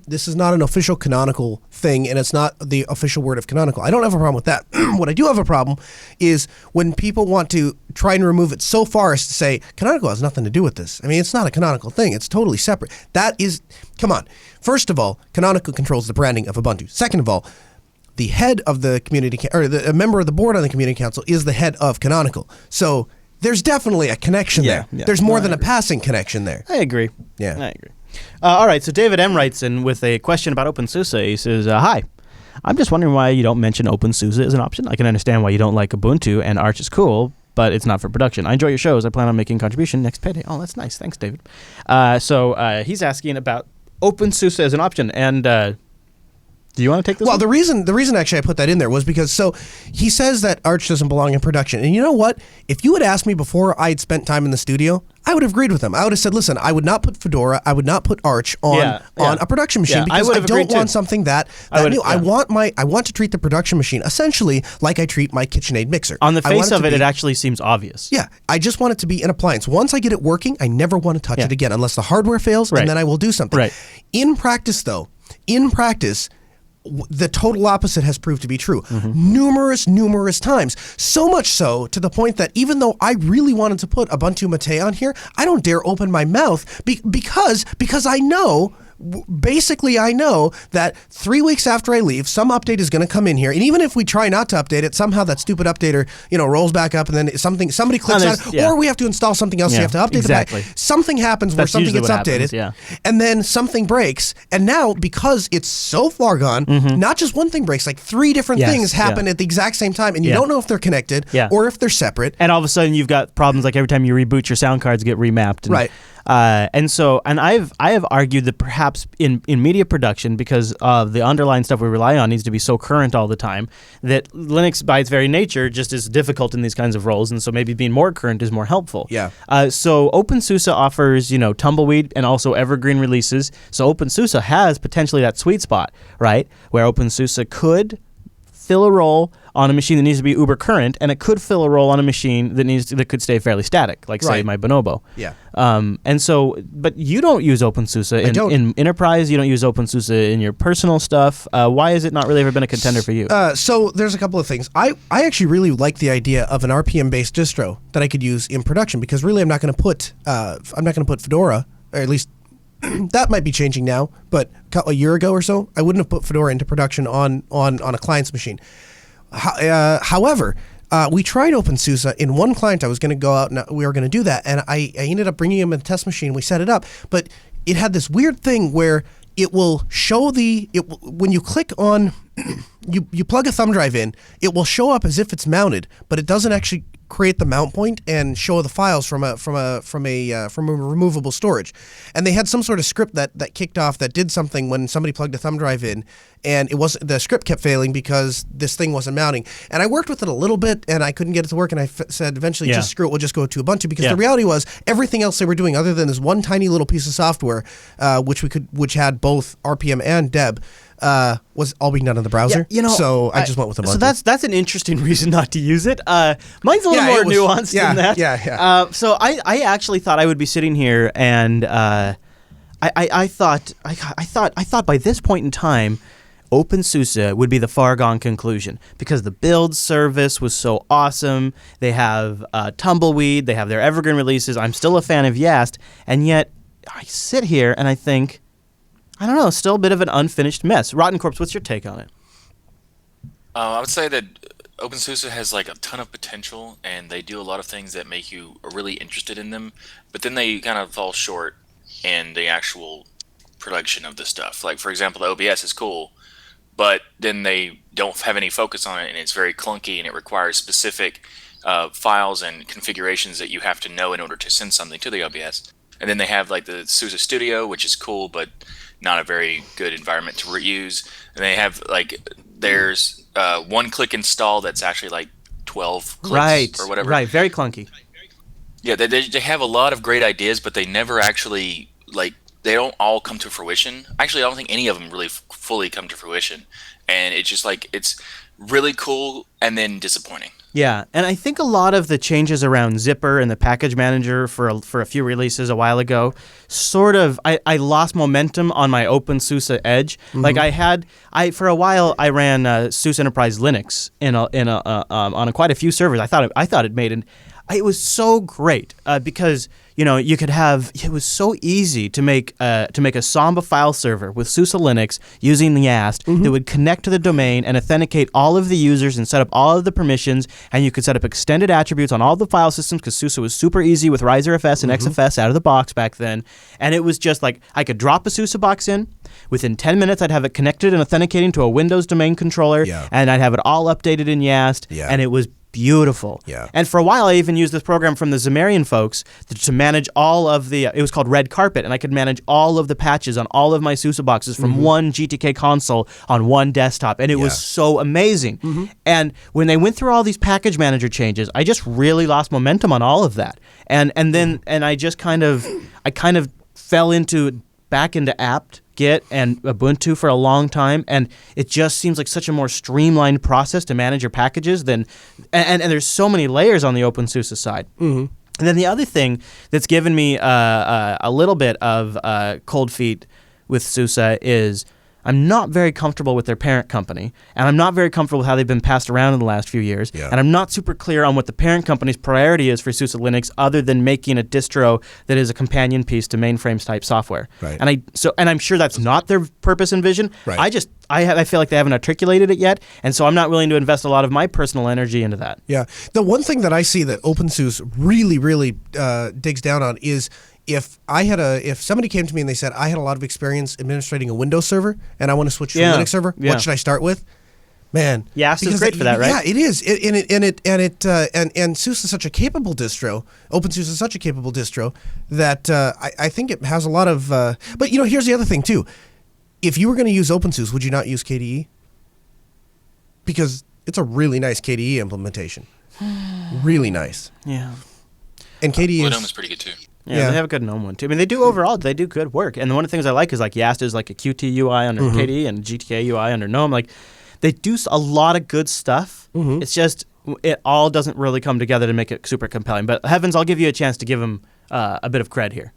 this is not an official Canonical thing and it's not the official word of Canonical. I don't have a problem with that. What I do have a problem is when people want to try and remove it so far as to say Canonical has nothing to do with this. I mean, it's not a Canonical thing. It's totally separate. That is, come on. First of all, Canonical controls the branding of Ubuntu. Second of all, the head of the community, a member of the board on the community council is the head of Canonical. So there's definitely a connection there. Yeah. There's more than a passing connection there. I agree. Yeah. I agree. All right, so David M. writes in with a question about openSUSE. He says, hi, I'm just wondering why you don't mention openSUSE as an option. I can understand why you don't like Ubuntu, and Arch is cool, but it's not for production. I enjoy your shows. I plan on making a contribution next payday. Oh, that's nice. Thanks, David. So he's asking about openSUSE as an option, and... do you want to take this? Well, one? the reason actually I put that in there was because he says that Arch doesn't belong in production, and you know what? If you had asked me before I'd spent time in the studio, I would have agreed with him. I would have said, listen, I would not put Fedora, I would not put Arch on a production machine because I don't want something that new. I want to treat the production machine essentially like I treat my KitchenAid mixer. On the face of it, it actually seems obvious. Yeah, I just want it to be an appliance. Once I get it working, I never want to touch it again unless the hardware fails, and then I will do something. Right. In practice, the total opposite has proved to be true numerous times. So much so to the point that even though I really wanted to put Ubuntu Mate on here, I don't dare open my mouth because I know. Basically, I know that 3 weeks after I leave, some update is going to come in here, and even if we try not to update it, somehow that stupid updater, rolls back up, and then somebody clicks on it, or we have to install something else. So you have to update exactly. the pack. Something happens where something gets updated, and then something breaks, and now because it's so far gone, not just one thing breaks, like 3 different things happen at the exact same time, and you don't know if they're connected or if they're separate. And all of a sudden, you've got problems like every time you reboot, your sound cards get remapped. And, right. And I have argued that perhaps in media production, because the underlying stuff we rely on needs to be so current all the time, that Linux by its very nature just is difficult in these kinds of roles, and so maybe being more current is more helpful. Yeah. So openSUSE offers tumbleweed and also evergreen releases. So openSUSE has potentially that sweet spot, right, where openSUSE could fill a role on a machine that needs to be uber current, and it could fill a role on a machine that could stay fairly static, like say Right. my Bonobo. Yeah. And so, but you don't use openSUSE in enterprise. You don't use openSUSE in your personal stuff. Why has it not really ever been a contender for you? So there's a couple of things. I actually really like the idea of an RPM-based distro that I could use in production, because really I'm not going to put Fedora, or at least that might be changing now, but a year ago or so, I wouldn't have put Fedora into production on a client's machine. However, we tried openSUSE in one client. I was going to go out and we were going to do that, and I ended up bringing him a test machine. We set it up, but it had this weird thing where it will show when you click on, you plug a thumb drive in, it will show up as if it's mounted, but it doesn't actually create the mount point and show the files from a removable storage. And they had some sort of script that kicked off that did something when somebody plugged a thumb drive in, and the script kept failing because this thing wasn't mounting. And I worked with it a little bit, and I couldn't get it to work, and I said eventually, just screw it, we'll just go to Ubuntu, because the reality was everything else they were doing other than this one tiny little piece of software, which had both RPM and Deb, was all being done in the browser. Yeah, so I just went with Ubuntu. So that's an interesting reason not to use it. Mine's a little more nuanced than that. Yeah. So I actually thought I would be sitting here, and I thought by this point in time, openSUSE would be the far gone conclusion, because the build service was so awesome. They have Tumbleweed. They have their evergreen releases. I'm still a fan of Yast, and yet I sit here and I think, I don't know, still a bit of an unfinished mess. Rotten Corpse, what's your take on it? I would say that openSUSE has like a ton of potential, and they do a lot of things that make you really interested in them, but then they kind of fall short in the actual production of the stuff. Like, for example, the OBS is cool, but then they don't have any focus on it, and it's very clunky, and it requires specific files and configurations that you have to know in order to send something to the OBS. And then they have like the SUSE Studio, which is cool, but not a very good environment to use. And they have there's one-click install that's actually like 12 clicks or whatever. Right, very clunky. Yeah, they have a lot of great ideas, but they never actually, they don't all come to fruition. Actually, I don't think any of them really fully come to fruition. And it's just it's really cool and then disappointing. Yeah, and I think a lot of the changes around Zipper and the package manager for a few releases a while ago, sort of, I lost momentum on my openSUSE edge. Mm-hmm. Like for a while I ran SUSE Enterprise Linux on quite a few servers. I thought it made it was so great because you could have, it was so easy to make a Samba file server with SUSE Linux using the Yast that would connect to the domain and authenticate all of the users and set up all of the permissions, and you could set up extended attributes on all the file systems, because SUSE was super easy with RiserFS and XFS out of the box back then. And it was just like, I could drop a SUSE box in, within 10 minutes I'd have it connected and authenticating to a Windows domain controller, and I'd have it all updated in Yast, and it was beautiful. Yeah. And for a while, I even used this program from the Zamarian folks to manage all of the, it was called Red Carpet, and I could manage all of the patches on all of my SUSE boxes from one GTK console on one desktop, and it was so amazing. And when they went through all these package manager changes, I just really lost momentum on all of that. And then I just kind of fell back into apt-get and Ubuntu for a long time, and it just seems like such a more streamlined process to manage your packages and there's so many layers on the openSUSE side. And then the other thing that's given me a little bit of cold feet with SUSE is I'm not very comfortable with their parent company, and I'm not very comfortable with how they've been passed around in the last few years, and I'm not super clear on what the parent company's priority is for SUSE Linux other than making a distro that is a companion piece to mainframes type software. Right. And I'm sure that's not their purpose and vision. Right. I feel like they haven't articulated it yet, and so I'm not willing to invest a lot of my personal energy into that. Yeah. The one thing that I see that openSUSE really, really digs down on is if somebody came to me and they said, I had a lot of experience administrating a Windows server and I want to switch to a Linux server, what should I start with? Man, Yast is great for that, right? Yeah, it is. And SUSE is such a capable distro. openSUSE is such a capable distro that I think it has a lot of. But here's the other thing too. If you were going to use openSUSE, would you not use KDE? Because it's a really nice KDE implementation. Really nice. Yeah. And KDE Gnome is pretty good too. Yeah, they have a good Gnome one too. I mean, they do good work. And one of the things I like is Yast is like a Qt UI under KDE and GTK UI under Gnome. Like, They do a lot of good stuff. It's just it all doesn't really come together to make it super compelling. But heavens, I'll give you a chance to give them a bit of cred here.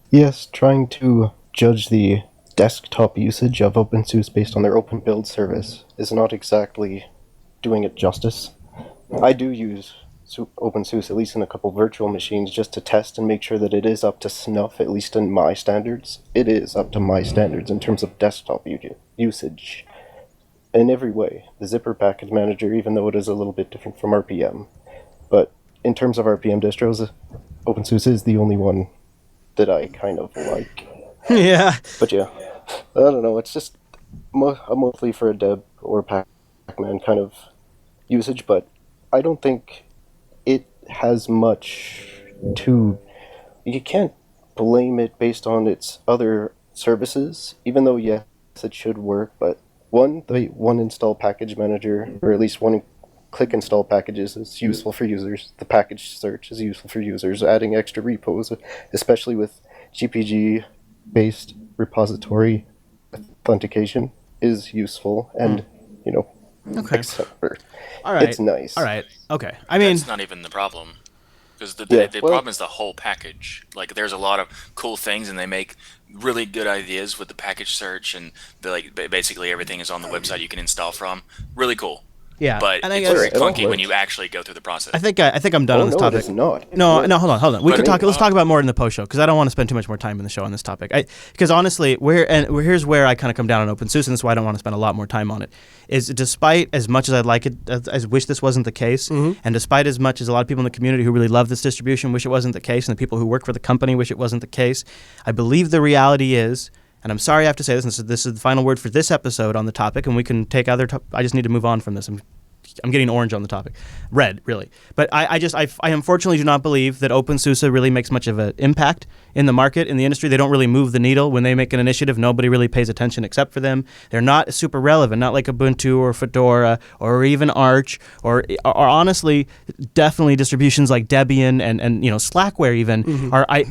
Yes, trying to judge the desktop usage of openSUSE based on their open build service is not exactly doing it justice. I do use openSUSE at least in a couple virtual machines just to test and make sure that it is up to snuff, at least in my standards. It is up to my standards in terms of desktop usage in every way. The zipper package manager, even though it is a little bit different from RPM. But in terms of RPM distros, openSUSE is the only one that I kind of like. Yeah. But yeah, I don't know, it's just mostly for a Deb or Pac-Man kind of usage, but I don't think it has much to... You can't blame it based on its other services, even though, yes, it should work, but the one install package manager, or at least one click install packages is useful for users. The package search is useful for users. Adding extra repos, especially with GPG-based repository authentication, is useful, and, Okay. etc. All right. It's nice. All right. Okay. I mean, That's not even the problem. Because the Yeah, well- problem is the whole package. Like, there's a lot of cool things, and they make really good ideas with the package search, and basically everything is on the website you can install from. Really cool. yeah. But and I it's guess, very It all clunky when works. you actually go through the process. I think I'm done on this no, topic. it is not. No, It no, hold on. We But could I talk. mean, Let's talk about more in the post show because I don't want to spend too much more time in the show on this topic. Because honestly, here's where I kind of come down on openSUSE, and that's why I don't want to spend a lot more time on it. Is despite as much as I'd like it, as wish this wasn't the case, and despite as much as a lot of people in the community who really love this distribution wish it wasn't the case, and the people who work for the company wish it wasn't the case, I believe the reality is. And I'm sorry I have to say this. And this is the final word for this episode on the topic, and we can take other. I just need to move on from this. I'm getting orange on the topic. Red, really. But I unfortunately do not believe that openSUSE really makes much of an impact in the market, in the industry. They don't really move the needle. When they make an initiative, nobody really pays attention except for them. They're not super relevant, not like Ubuntu or Fedora or even Arch or honestly, definitely distributions like Debian and Slackware even are, I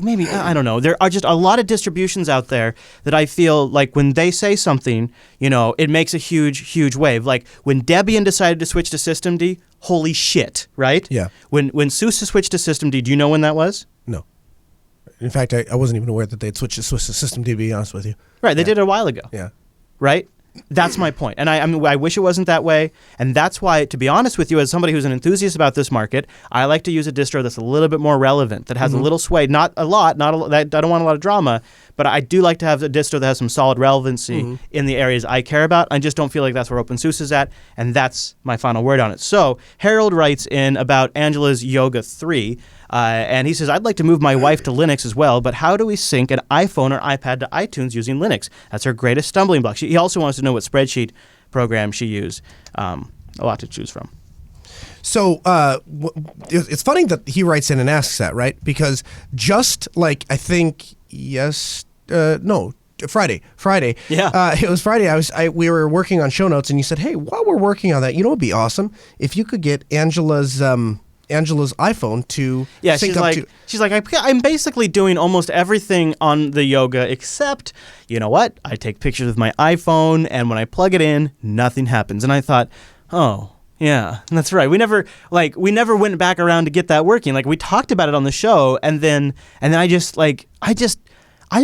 don't know. There are just a lot of distributions out there that I feel like when they say something, it makes a huge, huge wave. Like when Debian decided to switch to systemd, holy shit, right? Yeah. When SUSE switched to systemd, do you know when that was? No. In fact, I wasn't even aware that they'd switched to systemd, to be honest with you. Right, they did it a while ago. Yeah. Right? That's my point. And I wish it wasn't that way. And that's why, to be honest with you, as somebody who's an enthusiast about this market, I like to use a distro that's a little bit more relevant, that has a little sway, not a lot, I don't want a lot of drama, but I do like to have a distro that has some solid relevancy in the areas I care about. I just don't feel like that's where openSUSE is at, and that's my final word on it. So Harold writes in about Angela's Yoga 3, and he says, I'd like to move my wife to Linux as well, but how do we sync an iPhone or iPad to iTunes using Linux? That's her greatest stumbling block. He also wants to know what spreadsheet program she used. A lot to choose from. So it's funny that he writes in and asks that, right? Because just like I think Friday. Yeah. It was Friday. We were working on show notes, and you said, "Hey, while we're working on that, it'd be awesome if you could get Angela's iPhone to sync up to." She's like, I'm basically doing almost everything on the Yoga except, you know what? I take pictures with my iPhone, and when I plug it in, nothing happens. And I thought, oh. Yeah, that's right. We never went back around to get that working. Like we talked about it on the show, and then I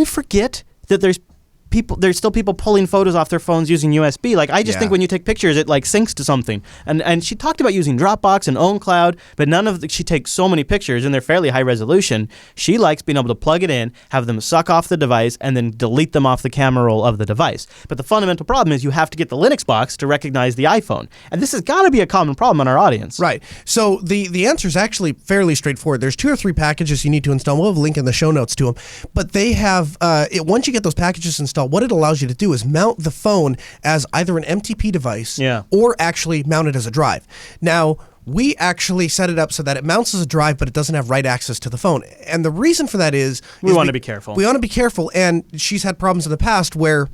forget that there's still people pulling photos off their phones using USB. Like I just think when you take pictures, it syncs to something. And she talked about using Dropbox and OwnCloud, but she takes so many pictures and they're fairly high resolution. She likes being able to plug it in, have them suck off the device, and then delete them off the camera roll of the device. But the fundamental problem is you have to get the Linux box to recognize the iPhone. And this has got to be a common problem in our audience. Right. So the answer is actually fairly straightforward. There's 2 or 3 packages you need to install. We'll have a link in the show notes to them. But they have, once you get those packages installed, what it allows you to do is mount the phone as either an MTP device or actually mount it as a drive. Now, we actually set it up so that it mounts as a drive, but it doesn't have write access to the phone. And the reason for that is we want to be careful. We want to be careful, and she's had problems in the past where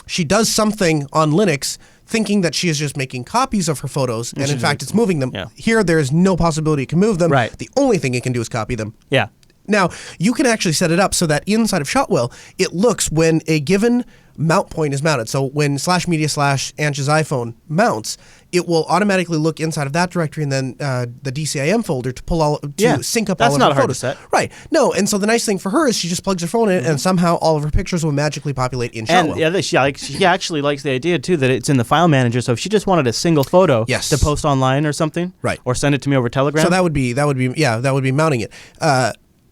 she does something on Linux thinking that she is just making copies of her photos, and in fact, it's moving them. Yeah. Here, there is no possibility it can move them. Right. The only thing it can do is copy them. Yeah. Now, you can actually set it up so that inside of Shotwell, it looks when a given mount point is mounted. So when /media/Ansh's iPhone mounts, it will automatically look inside of that directory and then the DCIM folder to pull all sync up all of her That's not hard to photos. set. Right. No, and so the nice thing for her is she just plugs her phone in and somehow all of her pictures will magically populate in Shotwell. And she actually likes the idea too that it's in the file manager. So if she just wanted a single photo to post online or something, right, or send it to me over Telegram, so that would be mounting it.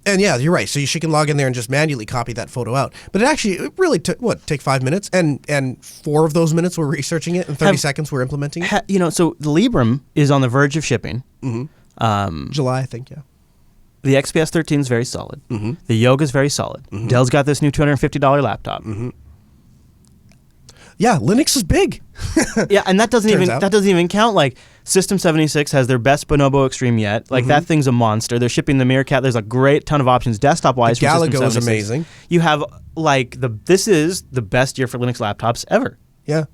And yeah, you're right. So she can log in there and just manually copy that photo out. But it really took take 5 minutes, and 4 of those minutes we're researching it, and 30 seconds we're implementing it. So the Librem is on the verge of shipping. July, I think. Yeah. The XPS 13 is very solid. Mhm. The Yoga is very solid. Dell's got this new $250 laptop. Yeah, Linux is big. Yeah, and that doesn't Turns out. even count. Like System 76 has their best Bonobo Extreme yet. Like that thing's a monster. They're shipping the Meerkat. There's a great ton of options desktop wise. The for System Galago is 76. amazing. You have this is the best year for Linux laptops ever. Yeah.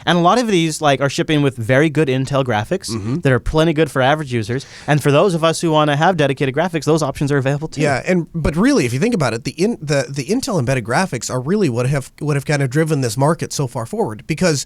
And a lot of these are shipping with very good Intel graphics that are plenty good for average users. And for those of us who want to have dedicated graphics, those options are available too. Yeah, but really, if you think about it, the Intel embedded graphics are really what have kind of driven this market so far forward, because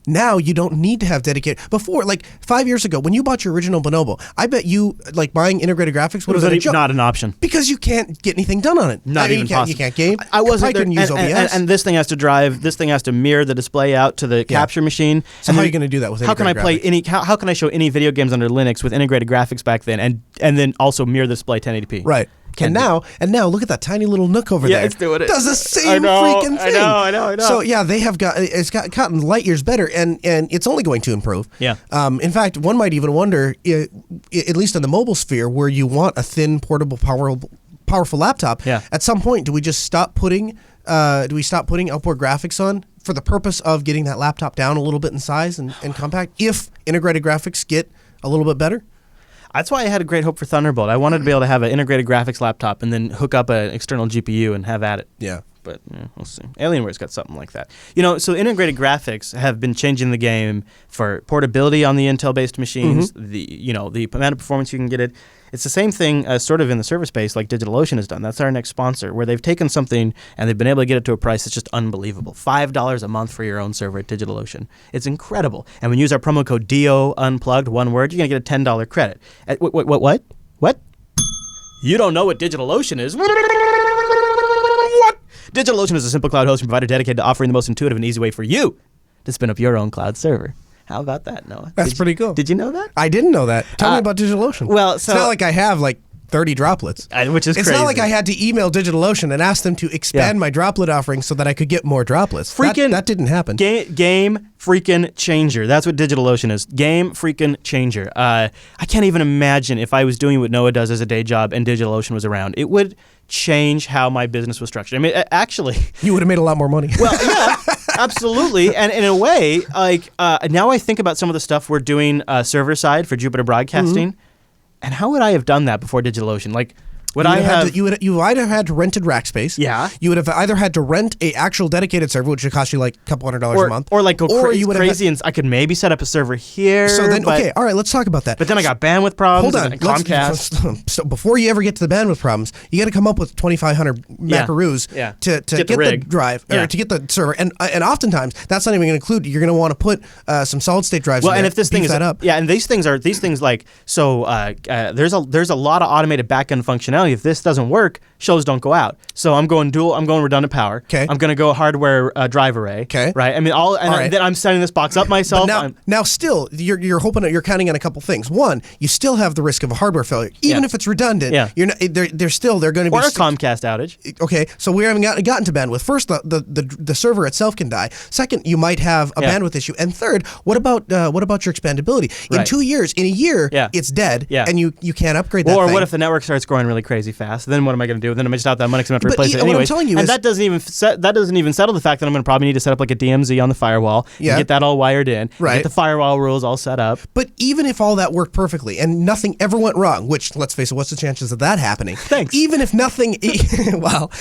now you don't need to have dedicated. Before, 5 years ago, when you bought your original Bonobo, I bet you buying integrated graphics was not an option because you can't get anything done on it. Not even possible. You can't game. I wasn't couldn't use OBS. and this thing has to drive. This thing has to mirror the display out to the capture machine. So how are you going to do that with? How can I play How can I show any video games under Linux with integrated graphics back then, and then also mirror the display 1080p? Right. And now look at that tiny little nook over there. Yeah, it's doing it. Does the same freaking thing. I know. So yeah, they have gotten light years better, and it's only going to improve. Yeah. In fact, one might even wonder, at least in the mobile sphere, where you want a thin, portable, powerful laptop. Yeah. At some point, do we stop putting outboard graphics on for the purpose of getting that laptop down a little bit in size and compact? If integrated graphics get a little bit better. That's why I had a great hope for Thunderbolt. I wanted to be able to have an integrated graphics laptop and then hook up an external GPU and have at it. Yeah. But we'll see. Alienware's got something like that. So integrated graphics have been changing the game for portability on the Intel-based machines. The amount of performance you can get it. It's the same thing sort of in the server space like DigitalOcean has done. That's our next sponsor, where they've taken something and they've been able to get it to a price that's just unbelievable. $5 a month for your own server at DigitalOcean. It's incredible. And when you use our promo code DO Unplugged, one word, you're going to get a $10 credit. What? What? You don't know what DigitalOcean is? What? DigitalOcean is a simple cloud hosting provider dedicated to offering the most intuitive and easy way for you to spin up your own cloud server. How about that, Noah? That's pretty cool. Did you know that? I didn't know that. Tell me about DigitalOcean. Well, it's not like I have 30 droplets. Which is it's crazy. It's not like I had to email DigitalOcean and ask them to expand my droplet offering so that I could get more droplets. That didn't happen. Game freaking changer. That's what DigitalOcean is. Game freaking changer. I can't even imagine if I was doing what Noah does as a day job and DigitalOcean was around. It would change how my business was structured. I mean, actually, you would have made a lot more money. Well, yeah, absolutely. And in a way, now I think about some of the stuff we're doing server side for Jupiter Broadcasting, and how would I have done that before DigitalOcean? You either had to rented rack space. Yeah. You would have either had to rent a actual dedicated server, which would cost you a couple $100 a month, or crazy, and I could maybe set up a server here. So then, okay, all right, let's talk about that. But then I got bandwidth problems. Hold on, and Comcast. So before you ever get to the bandwidth problems, you got to come up with 2,500 macaroos to get the drive or to get the server, and oftentimes that's not even going to include. You're going to want to put some solid state drives. Well, in and there, if this thing is up, and these things there's a lot of automated backend functionality. If this doesn't work, shows don't go out. So I'm going redundant power. Okay. I'm going to go hardware drive array. Okay. Right. I mean, then I'm setting this box up myself. Now still, you're counting on a couple things. One, you still have the risk of a hardware failure, even if it's redundant. Yeah. You're not. They're going to be or a Comcast outage. Okay. So we haven't gotten to bandwidth. First, the server itself can die. Second, you might have a bandwidth issue. And third, what about your expandability? In 2 years, in a year, it's dead. Yeah. And you can't upgrade that. Or thing. what if the network starts growing really crazy fast? Then what am I going to do? Then I'm just out that money because I'm going to have to replace it anyway. What I'm telling you and that doesn't even settle the fact that I'm going to probably need to set up a DMZ on the firewall. And get that all wired in. Right. Get the firewall rules all set up. But even if all that worked perfectly and nothing ever went wrong, which let's face it, what's the chances of that happening? Thanks. Even if nothing, well,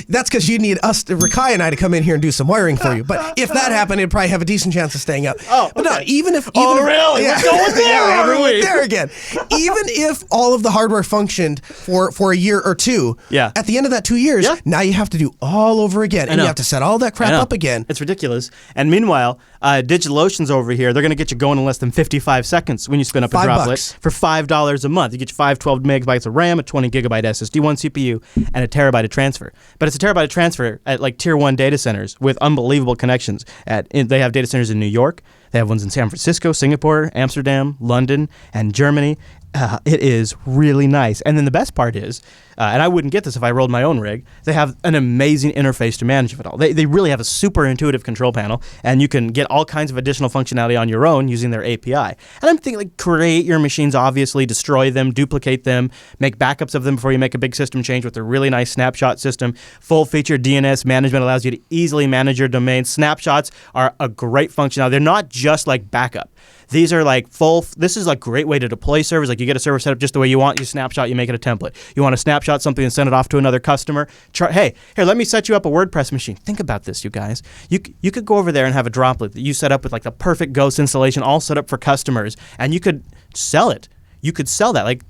that's because you need us, Rakai and I, to come in here and do some wiring for you. But if that happened, it'd probably have a decent chance of staying up. Oh, okay. But no, even if really? Yeah. We're going there, there again. Even if all of the hardware functioned for a year or two, Yeah. At the end of that 2 years, Yeah. now you have to do all over again, and know. you have to set all that crap I know. up again. It's ridiculous. And meanwhile, DigitalOcean's over here. They're going to get you going in less than 55 seconds when you spin up a droplet $5 for $5 a month. You get your 512 megabytes of RAM, a 20 gigabyte SSD, one CPU, and a terabyte of transfer. But it's a terabyte of transfer at like tier 1 data centers with unbelievable connections. They have data centers in New York. They have ones in San Francisco, Singapore, Amsterdam, London, and Germany. It is really nice. And then the best part is, and I wouldn't get this if I rolled my own rig, they have an amazing interface to manage it all. They really have a super intuitive control panel, and you can get all kinds of additional functionality on your own using their API. And I'm thinking, like, create your machines, obviously, destroy them, duplicate them, make backups of them before you make a big system change with a really nice snapshot system. Full-feature DNS management allows you to easily manage your domain. Snapshots are a great functionality. They're not just like backup. These are like this is a great way to deploy servers. Like, you get a server set up just the way you want, you snapshot, you make it a template. You want to snapshot something and send it off to another customer. Hey, here, let me set you up a WordPress machine. Think about this, you guys. You could go over there and have a droplet that you set up with like the perfect Ghost installation, all set up for customers, and you could sell it. You could sell that. Like,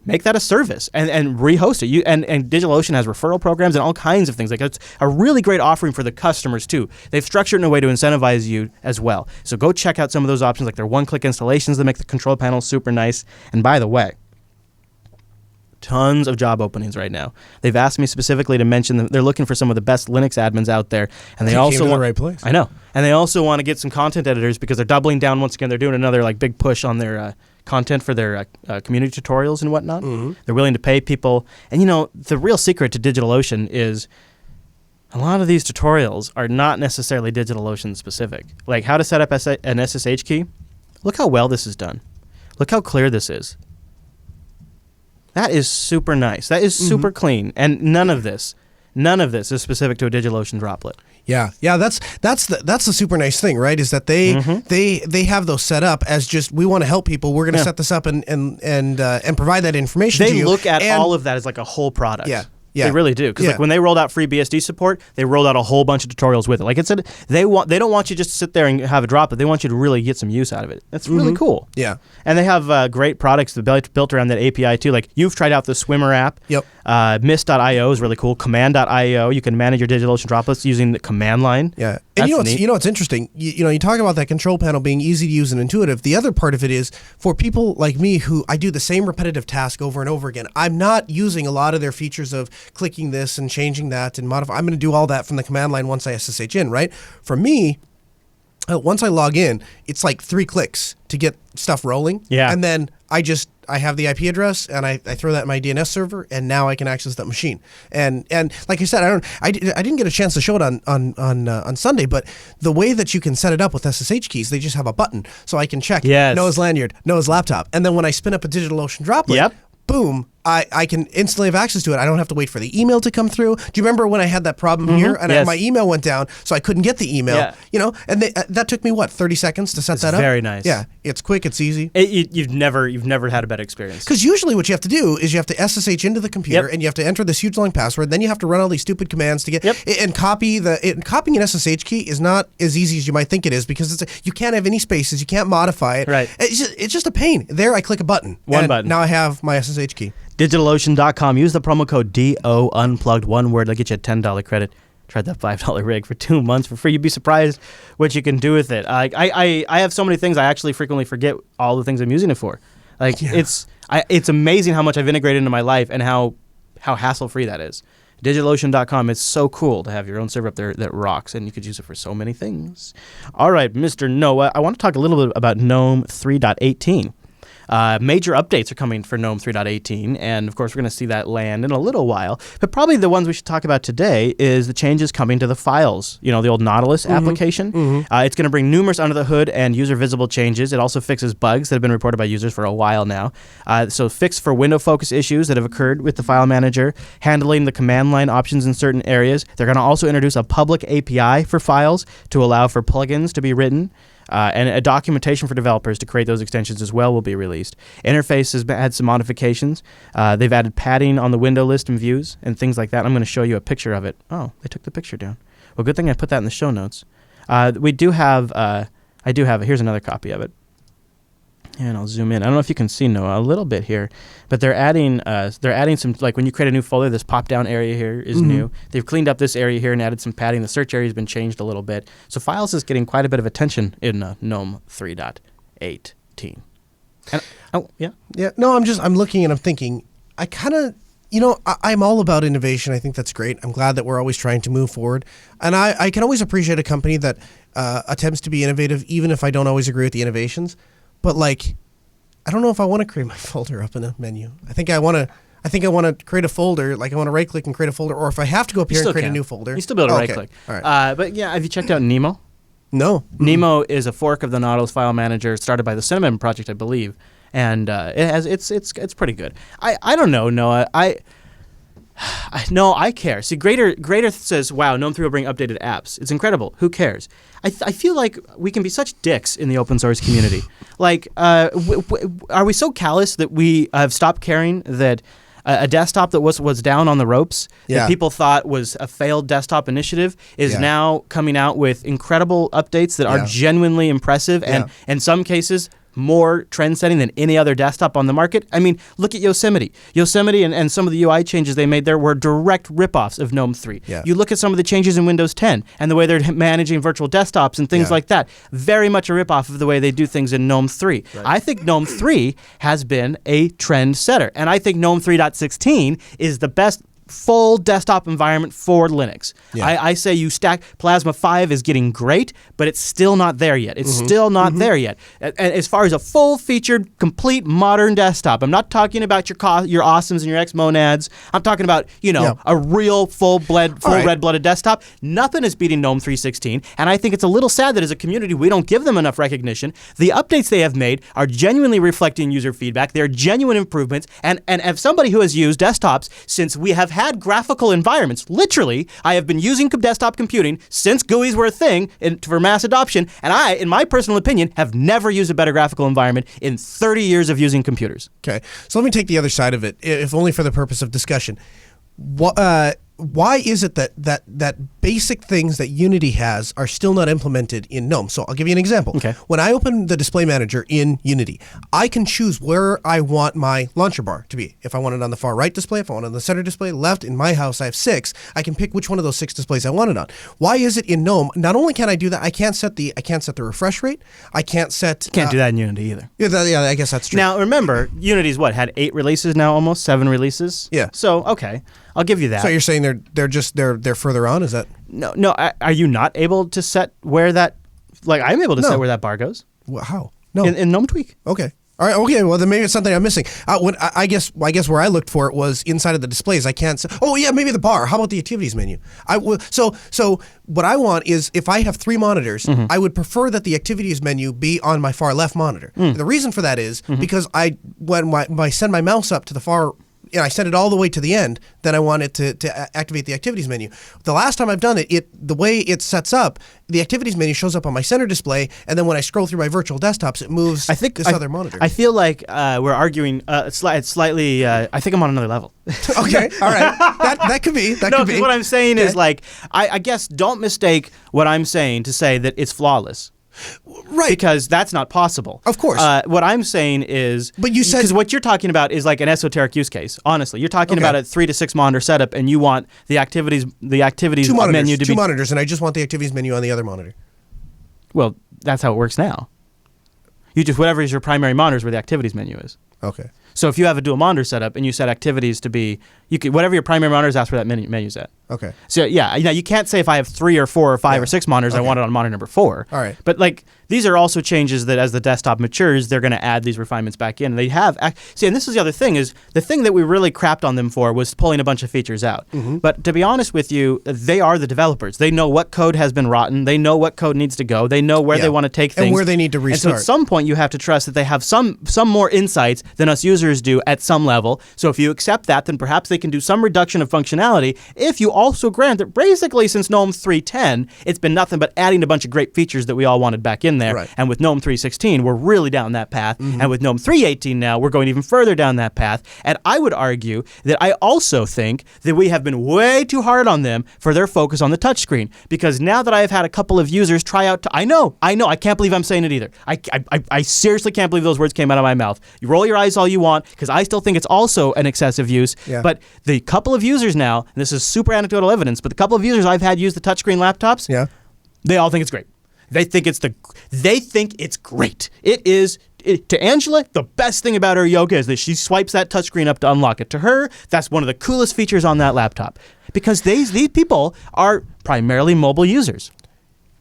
make that a service and rehost it. And DigitalOcean has referral programs and all kinds of things. Like, it's a really great offering for the customers too. They've structured it in a way to incentivize you as well. So go check out some of those options, like their one-click installations that make the control panel super nice. And by the way, tons of job openings right now. They've asked me specifically to mention that they're looking for some of the best Linux admins out there, and they also came to want the right place. I know, and they also want to get some content editors because they're doubling down once again. They're doing another like big push on their content for their community tutorials and whatnot. Mm-hmm. They're willing to pay people, and the real secret to DigitalOcean is a lot of these tutorials are not necessarily DigitalOcean specific. Like how to set up an SSH key. Look how well this is done. Look how clear this is. That is super nice. That is super clean, and none of this is specific to a DigitalOcean droplet. Yeah, that's the super nice thing, right? Is that they have those set up as just, we want to help people. We're going to set this up and provide that information to you. They look at all of that as like a whole product. Yeah. They really do, because like when they rolled out free BSD support, they rolled out a whole bunch of tutorials with it. Like it said, they don't want you just to sit there and have a droplet. They want you to really get some use out of it. That's really cool. Yeah, and they have great products that built around that API too. Like you've tried out the Swimmer app. Yep. Mist.io is really cool. Command.io, you can manage your DigitalOcean droplets using the command line. Yeah, That's and neat. you know what's interesting? You talk about that control panel being easy to use and intuitive. The other part of it is for people like me who I do the same repetitive task over and over again. I'm not using a lot of their features of clicking this and changing that and modify. I'm going to do all that from the command line once I SSH in, right? For me, once I log in, it's like 3 clicks to get stuff rolling. Yeah. And then I have the IP address and I throw that in my DNS server, and now I can access that machine. And like I said, I didn't get a chance to show it on Sunday, but the way that you can set it up with SSH keys, they just have a button, so I can check Noah's lanyard, Noah's laptop, and then when I spin up a DigitalOcean droplet, boom, I can instantly have access to it. I don't have to wait for the email to come through. Do you remember when I had that problem here and my email went down, so I couldn't get the email? Yeah. And that took me 30 seconds to set that up. Very nice. Yeah, it's quick, it's easy. You've never had a bad experience. Because usually what you have to do is you have to SSH into the computer and you have to enter this huge long password. Then you have to run all these stupid commands to get and copying an SSH key is not as easy as you might think it is, because you can't have any spaces, you can't modify it. Right. It's just a pain. There, I click a button. One button. Now I have my SSH key. DigitalOcean.com. Use the promo code DO Unplugged, one word. They'll get you a $10 credit. Tried that $5 rig for 2 months for free. You'd be surprised what you can do with it. I have so many things I actually frequently forget all the things I'm using it for. It's amazing how much I've integrated into my life and how hassle-free that is. DigitalOcean.com. It's so cool to have your own server up there that rocks, and you could use it for so many things. All right, Mr. Noah, I want to talk a little bit about GNOME 3.18. Major updates are coming for GNOME 3.18, and of course we're going to see that land in a little while. But probably the ones we should talk about today is the changes coming to the files. The old Nautilus application. It's going to bring numerous under the hood and user visible changes. It also fixes bugs that have been reported by users for a while now. So fix for window focus issues that have occurred with the file manager, handling the command line options in certain areas. They're going to also introduce a public API for files to allow for plugins to be written. And a documentation for developers to create those extensions as well will be released. Interface has had some modifications. They've added padding on the window list and views and things like that. I'm going to show you a picture of it. Oh, they took the picture down. Well, good thing I put that in the show notes. I do have it. Here's another copy of it. And I'll zoom in. I don't know if you can see Noah a little bit here, but they're adding some, like when you create a new folder, this pop-down area here is new. They've cleaned up this area here and added some padding. The search area has been changed a little bit. So files is getting quite a bit of attention in GNOME 3.18. And, yeah. No, I'm looking and I'm thinking, I kind of, I'm all about innovation. I think that's great. I'm glad that we're always trying to move forward. And I can always appreciate a company that attempts to be innovative, even if I don't always agree with the innovations. But like, I don't know if I want to create my folder up in a menu. I think I want to create a folder. Like I want to right click and create a folder, or if I have to go up here and create a new folder, you still be able to right click. All right. But yeah, have you checked out Nemo? No. Nemo is a fork of the Nautilus file manager started by the Cinnamon project, I believe, and it's pretty good. I don't know, Noah. No, I care. See, Greater says, wow, GNOME 3 will bring updated apps. It's incredible. Who cares? I feel like we can be such dicks in the open source community. Like, are we so callous that we have stopped caring that a desktop that was down on the ropes, that people thought was a failed desktop initiative, is now coming out with incredible updates that are genuinely impressive and, in some cases, more trend-setting than any other desktop on the market? I mean, look at Yosemite. Yosemite and some of the UI changes they made there were direct ripoffs of GNOME 3. Yeah. You look at some of the changes in Windows 10 and the way they're managing virtual desktops and things like that. Very much a ripoff of the way they do things in GNOME 3. Right. I think GNOME 3 has been a trend setter, and I think GNOME 3.16 is the best full desktop environment for Linux. Yeah. I say you stack Plasma 5 is getting great, but it's still not there yet. It's still not there yet. And as far as a full-featured, complete modern desktop, I'm not talking about your Awesomes and your Xmonads. I'm talking about, a real full red-blooded desktop. Nothing is beating GNOME 3.16, and I think it's a little sad that as a community we don't give them enough recognition. The updates they have made are genuinely reflecting user feedback. They're genuine improvements, and as somebody who has used desktops since we have had graphical environments. Literally, I have been using desktop computing since GUIs were a thing for mass adoption, and I, in my personal opinion, have never used a better graphical environment in 30 years of using computers. Okay, so let me take the other side of it, if only for the purpose of discussion. Why is it that basic things that Unity has are still not implemented in GNOME? So I'll give you an example. Okay. When I open the display manager in Unity, I can choose where I want my launcher bar to be. If I want it on the far right display, if I want it on the center display, left. In my house, I have 6. I can pick which one of those 6 displays I want it on. Why is it in GNOME? Not only can I do that, I can't set the refresh rate. I can't set. Can't do that in Unity either. Yeah, I guess that's true. Now remember, Unity's had 8 releases now, almost 7 releases. Yeah. So okay, I'll give you that. So you're saying they're further on? Is that? No. Are you not able to set where that? Like I'm able to set where that bar goes. Well, how? No. In GNOME Tweak. Okay. All right. Okay. Well, then maybe it's something I'm missing. I guess where I looked for it was inside of the displays. I can't. Oh yeah, maybe the bar. How about the activities menu? So what I want is if I have 3 monitors, I would prefer that the activities menu be on my far left monitor. The reason for that is because when I send my mouse up to the far. And I send it all the way to the end, then I want it to activate the activities menu. The last time I've done it, the way it sets up, the activities menu shows up on my center display, and then when I scroll through my virtual desktops, it moves this other monitor. I feel like we're arguing slightly. I think I'm on another level. Okay, all right. That could be. That could be. What I'm saying is I guess don't mistake what I'm saying to say that it's flawless. Right. Because that's not possible. Of course. What I'm saying is... But you said... Because what you're talking about is like an esoteric use case, honestly. You're talking about a 3 to 6 monitor setup, and you want the activities menu to be... 2 monitors, and I just want the activities menu on the other monitor. Well, that's how it works now. You just... Whatever is your primary monitor is where the activities menu is. Okay. So if you have a dual monitor setup and you set activities to be... whatever your primary monitor is, that's where that menu's at. Okay. So yeah, you can't say if I have 3 or 4 or 5 or 6 monitors, I want it on monitor number 4. All right. But these are also changes that as the desktop matures, they're going to add these refinements back in. And they have and this is the other thing is the thing that we really crapped on them for was pulling a bunch of features out. But to be honest with you, they are the developers. They know what code has been rotten. They know what code needs to go. They know where they want to take things and where they need to restart. And so at some point, you have to trust that they have some more insights than us users do at some level. So if you accept that, then perhaps they can do some reduction of functionality if you also grant that basically since GNOME 3.10, it's been nothing but adding a bunch of great features that we all wanted back in there. Right. And with GNOME 3.16, we're really down that path. And with GNOME 3.18 now, we're going even further down that path. And I would argue that I also think that we have been way too hard on them for their focus on the touchscreen. Because now that I have had a couple of users try out, I know, I can't believe I'm saying it either. I seriously can't believe those words came out of my mouth. You roll your eyes all you want, because I still think it's also an excessive use. Yeah. But the couple of users now, and this is super anecdotal evidence, but the couple of users I've had use the touchscreen laptops, Yeah. they all think it's great. They think it's great. It is, to Angela, the best thing about her Yoga is that she swipes that touchscreen up to unlock it. To her, that's one of the coolest features on that laptop. Because these people are primarily mobile users.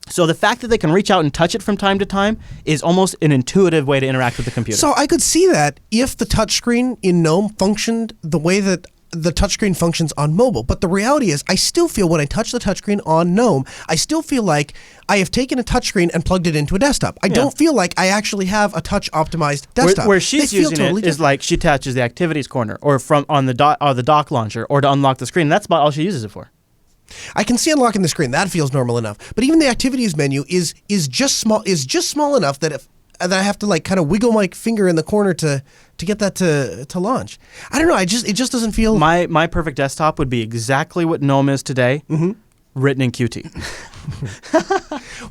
So the fact that they can reach out and touch it from time to time is almost an intuitive way to interact with the computer. So I could see that if the touchscreen in GNOME functioned the way that the touchscreen functions on mobile. But the reality is, I still feel when I touch the touchscreen on GNOME, I still feel like I have taken a touchscreen and plugged it into a desktop. I don't feel like I actually have a touch-optimized desktop. Where she's using it is like she attaches the activities corner or from on the dock launcher or to unlock the screen. That's about all she uses it for. I can see unlocking the screen. That feels normal enough. But even the activities menu is just small enough that I have to like kind of wiggle my finger in the corner to get that to launch. I don't know. It just doesn't feel. My perfect desktop would be exactly what GNOME is today, written in Qt.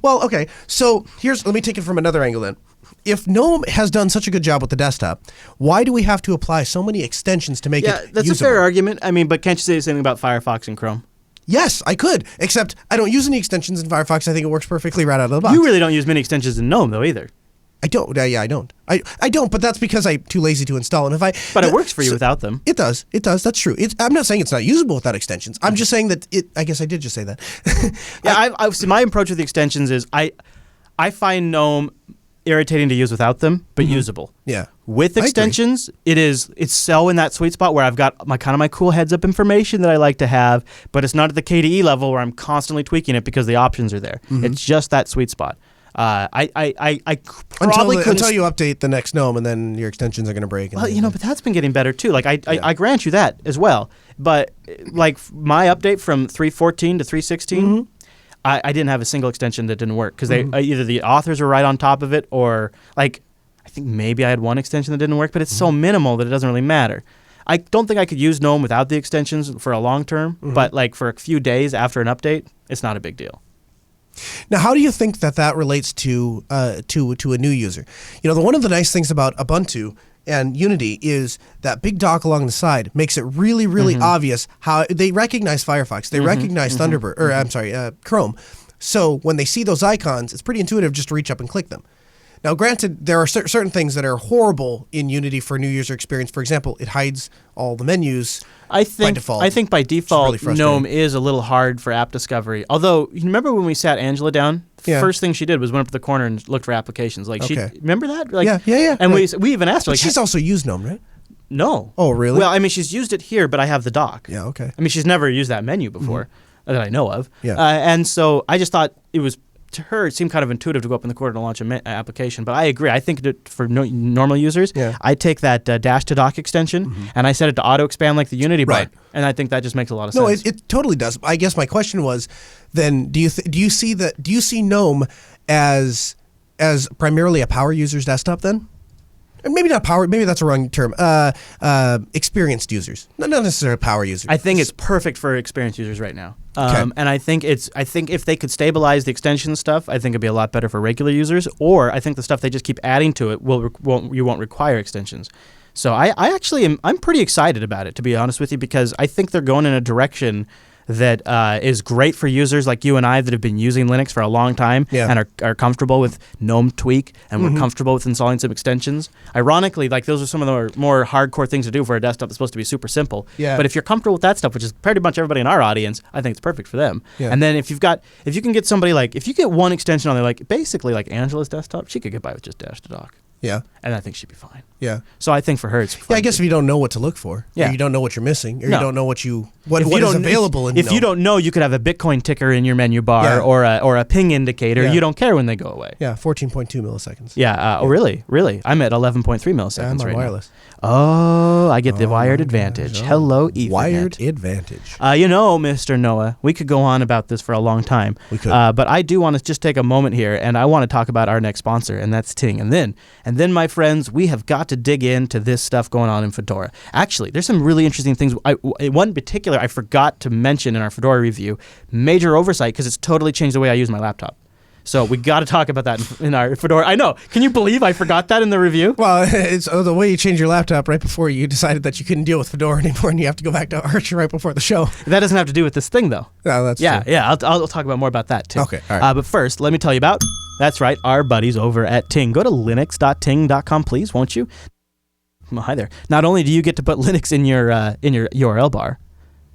Well, okay. So let me take it from another angle then. If GNOME has done such a good job with the desktop, why do we have to apply so many extensions to make it that's usable? a fair argument. I mean, but can't you say something about Firefox and Chrome? Yes, I could. Except I don't use any extensions in Firefox. I think it works perfectly right out of the box. You really don't use many extensions in GNOME though either. I don't. Yeah, I don't. I don't. But that's because I'm too lazy to install. And But it works for you without them. It does. It does. That's true. I'm not saying it's not usable without extensions. I'm just saying that I guess I did just say that. Yeah, my approach with the extensions is I find GNOME irritating to use without them, but usable. Yeah. With extensions, it's so in that sweet spot where I've got my cool heads up information that I like to have, but it's not at the KDE level where I'm constantly tweaking it because the options are there. It's just that sweet spot. I probably until you update the next GNOME, and then your extensions are going to break. Well, but that's been getting better too. Like I grant you that as well. But like my update from 3.14 to 3.16, I didn't have a single extension that didn't work because either the authors were right on top of it, or like I think maybe I had one extension that didn't work, but it's so minimal that it doesn't really matter. I don't think I could use GNOME without the extensions for a long term, but like for a few days after an update, it's not a big deal. Now, how do you think that relates to a new user? One of the nice things about Ubuntu and Unity is that big dock along the side makes it really, really obvious how they recognize Firefox, they recognize Thunderbird, or I'm sorry, Chrome. So when they see those icons, it's pretty intuitive just to reach up and click them. Now, granted, there are certain things that are horrible in Unity for new user experience. For example, it hides all the menus by default. I think by default, really GNOME is a little hard for app discovery. Although, you remember when we sat Angela down? The first thing she did was went up to the corner and looked for applications. Like remember that? Like, yeah. And right. we even asked her. But she's also used GNOME, right? No. Oh, really? Well, I mean, she's used it here, but I have the dock. Yeah, okay. I mean, she's never used that menu before that I know of. Yeah. And so I just thought it was, to her, it seemed kind of intuitive to go up in the corner and launch an application. But I agree. I think that for normal users, I take that dash to dock extension and I set it to auto expand like the Unity bar. And I think that just makes a lot of sense. No, it totally does. I guess my question was, then do you see GNOME as primarily a power user's desktop then? And maybe not power. Maybe that's a wrong term. Experienced users, not necessarily power users. I think it's perfect for experienced users right now. And I think if they could stabilize the extension stuff, I think it'd be a lot better for regular users. Or I think the stuff they just keep adding to it you won't require extensions. So I'm pretty excited about it, to be honest with you, because I think they're going in a direction that is great for users like you and I that have been using Linux for a long time and are comfortable with GNOME Tweak and we're comfortable with installing some extensions. Ironically, like those are some of the more hardcore things to do for a desktop that's supposed to be super simple. Yeah. But if you're comfortable with that stuff, which is pretty much everybody in our audience, I think it's perfect for them. Yeah. And then if you can get somebody if you get one extension on there, like basically like Angela's desktop, she could get by with just dash to dock. Yeah. And I think she'd be fine. Yeah. So I think for her, it's fun. Yeah, I guess if you don't know what to look for, or you don't know what you're missing, or you don't know what is available in If you don't know, you could have a Bitcoin ticker in your menu bar or a ping indicator. Yeah. You don't care when they go away. Yeah, 14.2 milliseconds. Yeah. Oh, really? Really? I'm at 11.3 milliseconds I'm on right wireless. now. Oh, I get the wired advantage. Hello, Ethernet. Wired advantage. Mr. Noah, we could go on about this for a long time. We could. But I do want to just take a moment here, and I want to talk about our next sponsor, and that's Ting. And then, my friends, we have got to dig into this stuff going on in Fedora. Actually, there's some really interesting things. One in particular I forgot to mention in our Fedora review, major oversight, because it's totally changed the way I use my laptop. So we got to talk about that in our Fedora. I know. Can you believe I forgot that in the review? Well, it's the way you changed your laptop right before you decided that you couldn't deal with Fedora anymore, and you have to go back to Arch right before the show. That doesn't have to do with this thing, though. No, that's true. Yeah, I'll talk about more about that, too. Okay, all right. But first, let me tell you about, that's right, our buddies over at Ting. Go to linux.ting.com, please, won't you? Well, hi there. Not only do you get to put Linux in your URL bar,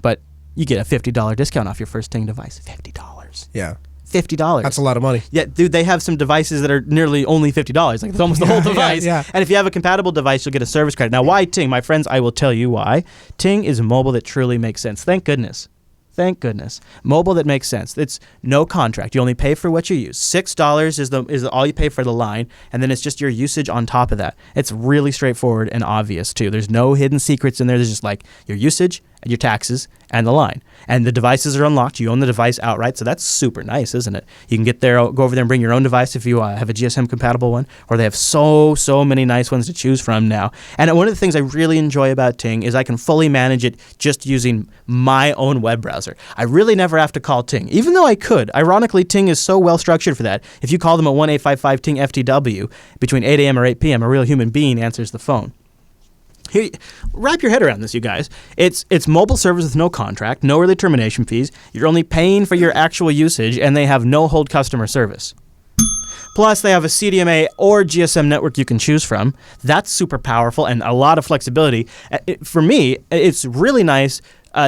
but you get a $50 discount off your first Ting device. $50. Yeah. $50. That's a lot of money. Yeah, dude, they have some devices that are nearly only $50. Like, it's almost the whole device. Yeah. And if you have a compatible device, you'll get a service credit. Now, why Ting? My friends, I will tell you why. Ting is mobile that truly makes sense. Thank goodness. Thank goodness. Mobile that makes sense. It's no contract. You only pay for what you use. $6 is all you pay for the line, and then it's just your usage on top of that. It's really straightforward and obvious, too. There's no hidden secrets in there. There's just like your usage and your taxes and the line. And the devices are unlocked. You own the device outright, so that's super nice, isn't it? You can go over there and bring your own device if you have a GSM-compatible one, or they have so many nice ones to choose from now. And one of the things I really enjoy about Ting is I can fully manage it just using my own web browser. I really never have to call Ting, even though I could. Ironically, Ting is so well structured for that. If you call them at 1-855-TING-FTW, between 8 a.m. or 8 p.m., a real human being answers the phone. Here, wrap your head around this, you guys. It's mobile service with no contract, no early termination fees. You're only paying for your actual usage, and they have no hold customer service. Plus, they have a CDMA or GSM network you can choose from. That's super powerful and a lot of flexibility. For me, it's really nice.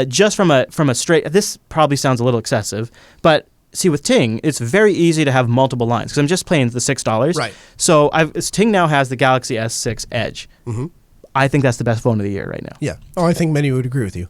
Just from a straight. This probably sounds a little excessive, but see, with Ting, it's very easy to have multiple lines because I'm just paying the $6. Right. So Ting now has the Galaxy S6 Edge. Mm-hmm. I think that's the best phone of the year right now. Yeah. Oh, I think many would agree with you.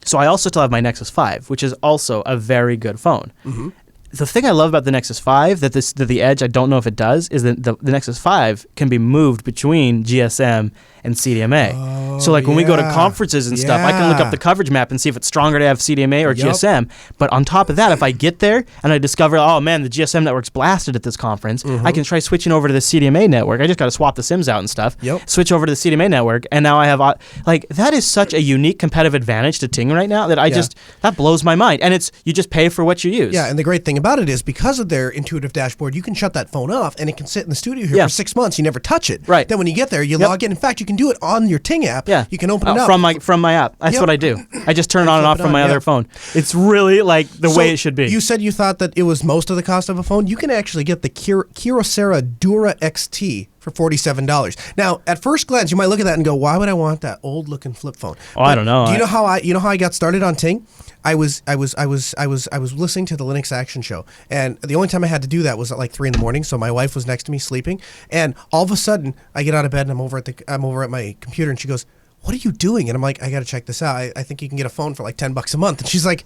So I also still have my Nexus 5, which is also a very good phone. Mm-hmm. The thing I love about the Nexus 5 that the Edge, I don't know if it does, is that the Nexus 5 can be moved between GSM and CDMA. Oh, so like when we go to conferences and stuff, I can look up the coverage map and see if it's stronger to have CDMA or GSM. But on top of that, if I get there and I discover, oh man, the GSM network's blasted at this conference, I can try switching over to the CDMA network. I just got to swap the SIMs out and stuff. Switch over to the CDMA network, and now I have that is such a unique competitive advantage to Ting right now that that blows my mind. And you just pay for what you use. Yeah, and the great thing about it is because of their intuitive dashboard, you can shut that phone off and it can sit in the studio here for 6 months. You never touch it. Right. Then when you get there, you log in. In fact, you can do it on your Ting app. Yeah. You can open it up from my app. That's what I do. I just turn it on and off from my other phone. It's really like the way it should be. You said you thought that it was most of the cost of a phone. You can actually get the Kyocera Dura XT for $47. Now, at first glance, you might look at that and go, "Why would I want that old-looking flip phone?" Oh, I don't know. Do you know how I got started on Ting? I was listening to the Linux Action Show, and the only time I had to do that was at like 3 a.m. So my wife was next to me sleeping, and all of a sudden I get out of bed and I'm over at my computer, and she goes, "What are you doing?" And I'm like, "I got to check this out. I think you can get a phone for like $10 a month." And she's like,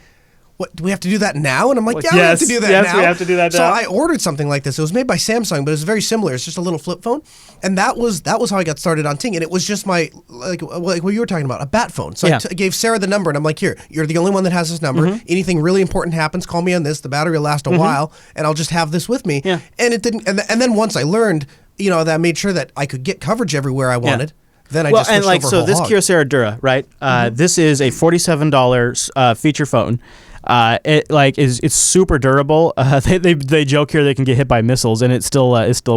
"What, do we have to do that now?" And I'm like, "Yeah, we have to do that now." Yes, we have to do that now. So I ordered something like this. It was made by Samsung, but it was very similar. It's just a little flip phone, and that was how I got started on Ting. And it was just my like what you were talking about, a bat phone. So I gave Sarah the number, and I'm like, "Here, you're the only one that has this number. Anything really important happens, call me on this. The battery will last a while, and I'll just have this with me." Yeah. And it didn't. And then once I learned, that I made sure that I could get coverage everywhere I wanted. Then I just switched over whole this hog. Kyocera Dura, right? This is a $47 feature phone. It's super durable. They joke here they can get hit by missiles, and it still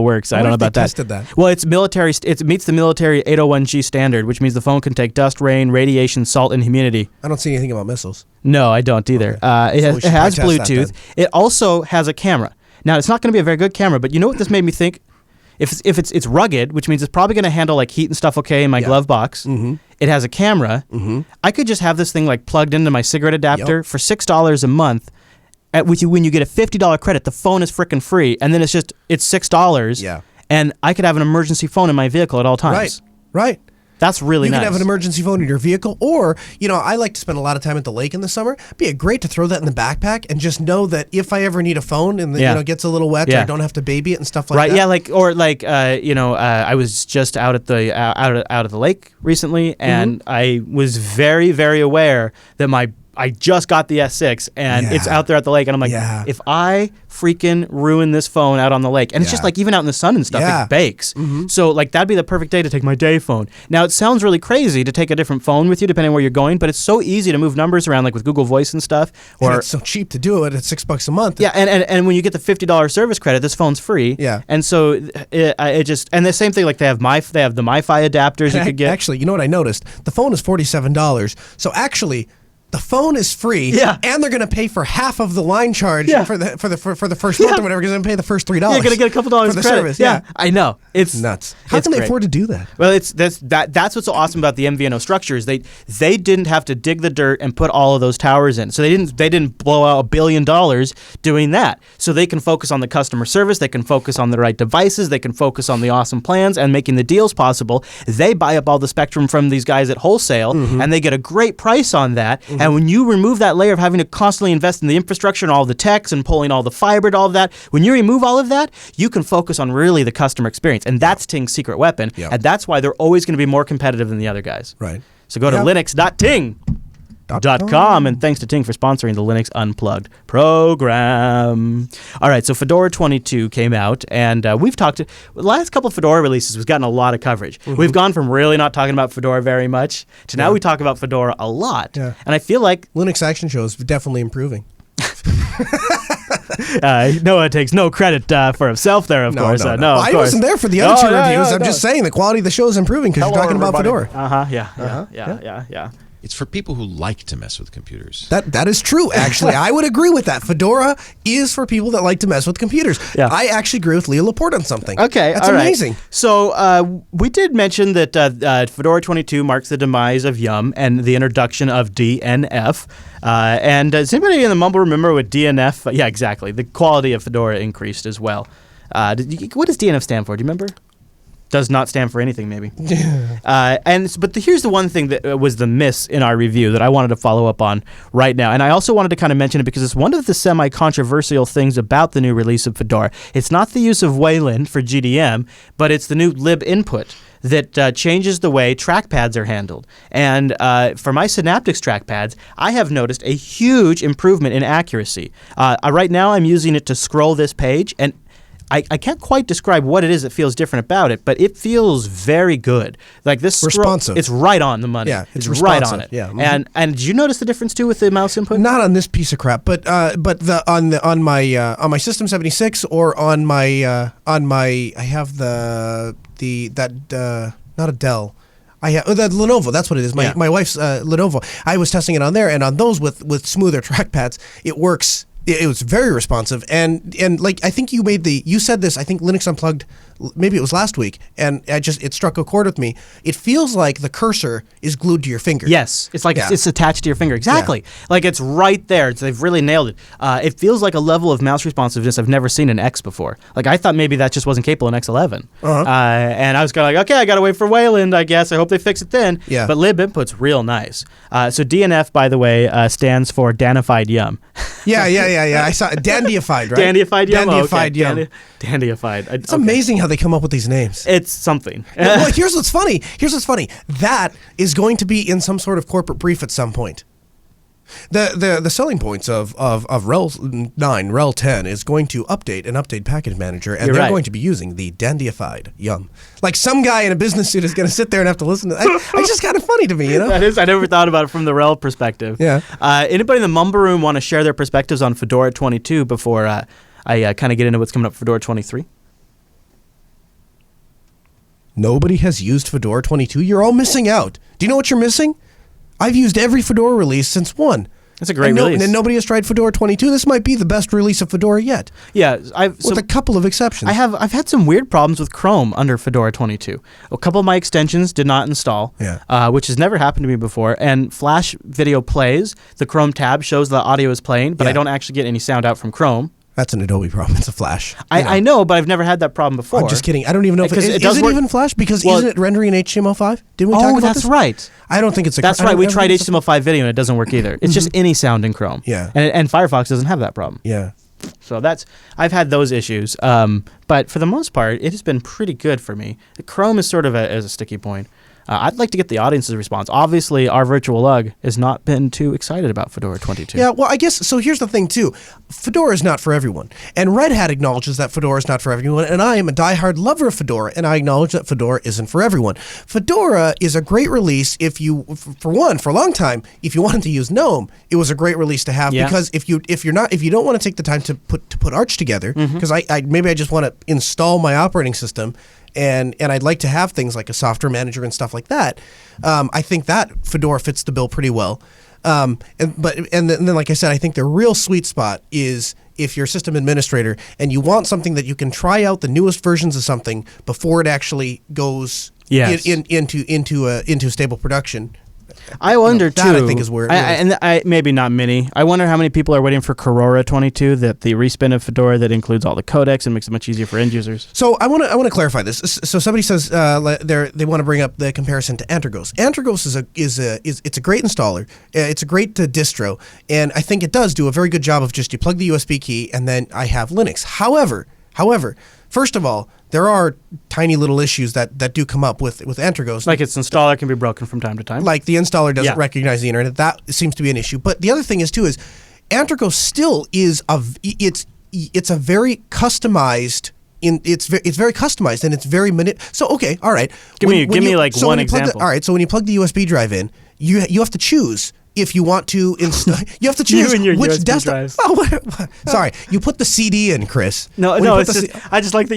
works. I don't know about that. Tested that. Well, it's military. It meets the military 801G standard, which means the phone can take dust, rain, radiation, salt, and humidity. I don't see anything about missiles. No, I don't either. Okay. It has Bluetooth. It also has a camera. Now, it's not going to be a very good camera, but you know what this made me think? If it's rugged, which means it's probably going to handle like heat and stuff okay in my glove box. It has a camera. I could just have this thing like plugged into my cigarette adapter for $6 a month. When you get a $50 credit, the phone is freaking free, and then it's $6. Yeah. And I could have an emergency phone in my vehicle at all times. Right. That's really You nice. can have an emergency phone in your vehicle, or, I like to spend a lot of time at the lake in the summer. It'd be great to throw that in the backpack and just know that if I ever need a phone and it gets a little wet, or I don't have to baby it and stuff like that. Right, yeah, I was just out at the out of the lake recently, and I was very, very aware that I just got the S6 and it's out there at the lake, and I'm like, if I freaking ruin this phone out on the lake, and it's just like even out in the sun and stuff, it bakes. So like that'd be the perfect day to take my day phone. Now it sounds really crazy to take a different phone with you depending on where you're going, but it's so easy to move numbers around like with Google Voice and stuff. And it's so cheap to do it at $6 a month. Yeah, and when you get the $50 service credit, this phone's free. Yeah, and so it just and the same thing, like they have the MiFi adapters you could get. Actually, you know what I noticed? The phone is $47. So actually, the phone is free, and they're going to pay for half of the line charge for the first month or whatever, because they're going to pay the first $3. You're going to get a couple dollars for the credit. service. Yeah, I know. It's nuts. How can they afford to do that? Well, that's what's so awesome about the MVNO structure is they didn't have to dig the dirt and put all of those towers in. So they didn't blow out $1 billion doing that. So they can focus on the customer service, they can focus on the right devices, they can focus on the awesome plans and making the deals possible. They buy up all the spectrum from these guys at wholesale, and they get a great price on that. And when you remove that layer of having to constantly invest in the infrastructure and all the techs and pulling all the fiber to all of that, when you remove all of that, you can focus on really the customer experience. And that's Ting's secret weapon. And that's why they're always going to be more competitive than the other guys. Right. So go to linux.ting.com, and thanks to Ting for sponsoring the Linux Unplugged program. All right, so Fedora 22 came out, and we've talked the last couple of Fedora releases, we've gotten a lot of coverage. We've gone from really not talking about Fedora very much to now we talk about Fedora a lot. And I feel like Linux Action Show is definitely improving. Noah takes no credit for himself there, of course. No, I wasn't there for the other two reviews. I'm just saying the quality of the show is improving because you're talking about Fedora. Yeah. It's for people who like to mess with computers. That is true, actually. I would agree with that. Fedora is for people that like to mess with computers. Yeah. I actually agree with Leah Laporte on something. Okay, that's amazing. So we did mention that Fedora 22 marks the demise of Yum and the introduction of DNF. And does anybody in the mumble remember what DNF? Yeah, exactly. The quality of Fedora increased as well. What does DNF stand for? Do you remember? Does not stand for anything, maybe. But here's the one thing that was the miss in our review that I wanted to follow up on right now. And I also wanted to kind of mention it because it's one of the semi-controversial things about the new release of Fedora. It's not the use of Wayland for GDM, but it's the new lib input that changes the way trackpads are handled. And for my Synaptics trackpads, I have noticed a huge improvement in accuracy. Right now, I'm using it to scroll this page, and I can't quite describe what it is that feels different about it, but it feels very good. Like this responsive. It's right on the money. Yeah, it's right on it. Yeah. And did you notice the difference too with the mouse input? Not on this piece of crap, but on my System 76 or on my I have not a Dell. I have the Lenovo. That's what it is. My wife's Lenovo. I was testing it on there, and on those with smoother trackpads, it works. It was very responsive, and like I think you said this. I think Linux Unplugged, maybe it was last week, and it struck a chord with me. It feels like the cursor is glued to your finger. Yes, it's like it's attached to your finger. Exactly, like it's right there. They've really nailed it. It feels like a level of mouse responsiveness I've never seen in X before. Like I thought maybe that just wasn't capable in X11, and I was kind of like, okay, I gotta wait for Wayland. I guess I hope they fix it then. Yeah. But lib input's real nice. So DNF, by the way, stands for Danified Yum. Yeah. I saw it. Dandyified, right? Dandyified Yum. Dandyified Yum. Dandyified. It's amazing how they come up with these names. It's something. Well, here's what's funny. That is going to be in some sort of corporate brief at some point. The selling points of RHEL 9, RHEL 10 is going to update Package Manager, and they're going to be using the Dandyified Yum. Like some guy in a business suit is going to sit there and have to listen to that. It's just kind of funny to me, you know? That is. I never thought about it from the RHEL perspective. Yeah. Anybody in the Mumble Room want to share their perspectives on Fedora 22 before I kind of get into what's coming up for Fedora 23? Nobody has used Fedora 22. You're all missing out. Do you know what you're missing? I've used every Fedora release since 1. That's a great release. And nobody has tried Fedora 22. This might be the best release of Fedora yet. Yeah, with a couple of exceptions. I've had some weird problems with Chrome under Fedora 22. A couple of my extensions did not install, which has never happened to me before. And Flash video plays. The Chrome tab shows the audio is playing, but I don't actually get any sound out from Chrome. That's an Adobe problem. It's a Flash. I know, but I've never had that problem before. I'm just kidding. I don't even know if Because it it does is it work- even Flash? Because Well- isn't it rendering in HTML5? Didn't we talk about that's this? right. I don't think it's a. That's I don't right. We ever tried think it's a- HTML5 video and it doesn't work either. It's just any sound in Chrome. Yeah. And Firefox doesn't have that problem. Yeah. So I've had those issues. But for the most part, it has been pretty good for me. Chrome is sort of a sticky point. I'd like to get the audience's response. Obviously, our virtual lug has not been too excited about Fedora 22. Yeah, well, I guess, so here's the thing, too. Fedora is not for everyone. And Red Hat acknowledges that Fedora is not for everyone, and I am a diehard lover of Fedora, and I acknowledge that Fedora isn't for everyone. Fedora is a great release if you, for a long time, if you wanted to use Gnome, it was a great release to have, because if you don't want to take the time to put Arch together, because maybe I just want to install my operating system, and I'd like to have things like a software manager and stuff like that. I think that Fedora fits the bill pretty well. And then, like I said, I think the real sweet spot is if you're a system administrator and you want something that you can try out the newest versions of something before it actually goes into stable production. I wonder too. That I think is where maybe not many. I wonder how many people are waiting for Kora 22, the respin of Fedora that includes all the codecs and makes it much easier for end users. So I want to clarify this. So somebody says they want to bring up the comparison to Antergos. Antergos is a great installer. It's a great distro, and I think it does do a very good job of just you plug the USB key and then I have Linux. However, first of all, there are tiny little issues that do come up with Antergos. Like its installer can be broken from time to time. Like the installer doesn't recognize the internet. That seems to be an issue. But the other thing is Antergos still is it's a very customized. It's very customized and it's very So okay, all right. Give me one example. All right, so when you plug the USB drive in, you have to choose. If you want to install, you have to choose you and your which USB desktop. drives. Oh, sorry, you put the CD in, Chris. No, it's just, I just like that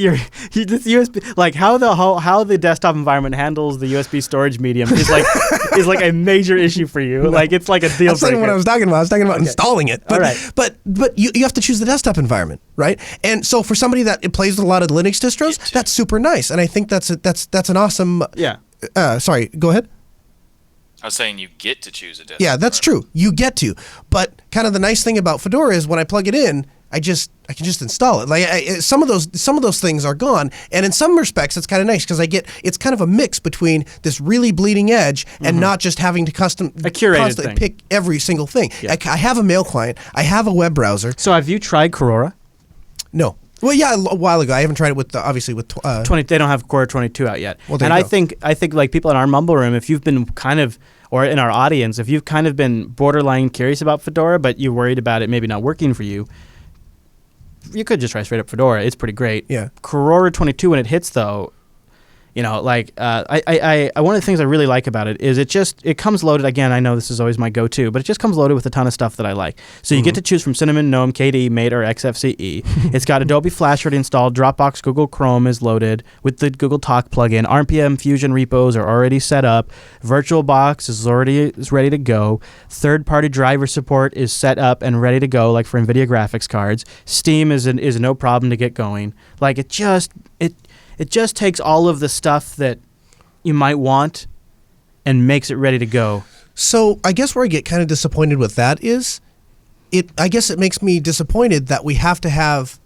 this USB, like how the desktop environment handles the USB storage medium is like a major issue for you. No, like it's like a deal breaker. That's not what I was talking about. I was talking about installing it. But, all right. But you have to choose the desktop environment, right? And so for somebody that plays with a lot of Linux distros, that's super nice. And I think that's an awesome. Yeah. Sorry, go ahead. I was saying you get to choose a desktop. Yeah, that's true. You get to. But kind of the nice thing about Fedora is when I plug it in, I can just install it. Like some of those things are gone, and in some respects it's kind of nice because it's kind of a mix between this really bleeding edge and not just having to constantly pick every single thing. Yeah. I have a mail client. I have a web browser. So have you tried Kora? No. Well, yeah, a while ago. I haven't tried it with obviously with 20. They don't have Kora 22 out yet. Well, and I think like people in our Mumble room, if you've been kind of, or in our audience, if you've kind of been borderline curious about Fedora, but you're worried about it maybe not working for you, you could just try straight up Fedora. It's pretty great. Yeah. Kora 22 when it hits though, one of the things I really like about it is it comes loaded. Again, I know this is always my go-to, but it just comes loaded with a ton of stuff that I like. So you get to choose from Cinnamon, Gnome, KDE, Mate, or XFCE. It's got Adobe Flash already installed. Dropbox, Google Chrome is loaded with the Google Talk plugin. RPM Fusion repos are already set up. VirtualBox is ready to go. Third-party driver support is set up and ready to go, like for NVIDIA graphics cards. Steam is no problem to get going. Like it just takes all of the stuff that you might want and makes it ready to go. So I guess where I get kind of disappointed with that is, I guess it makes me disappointed that we have to have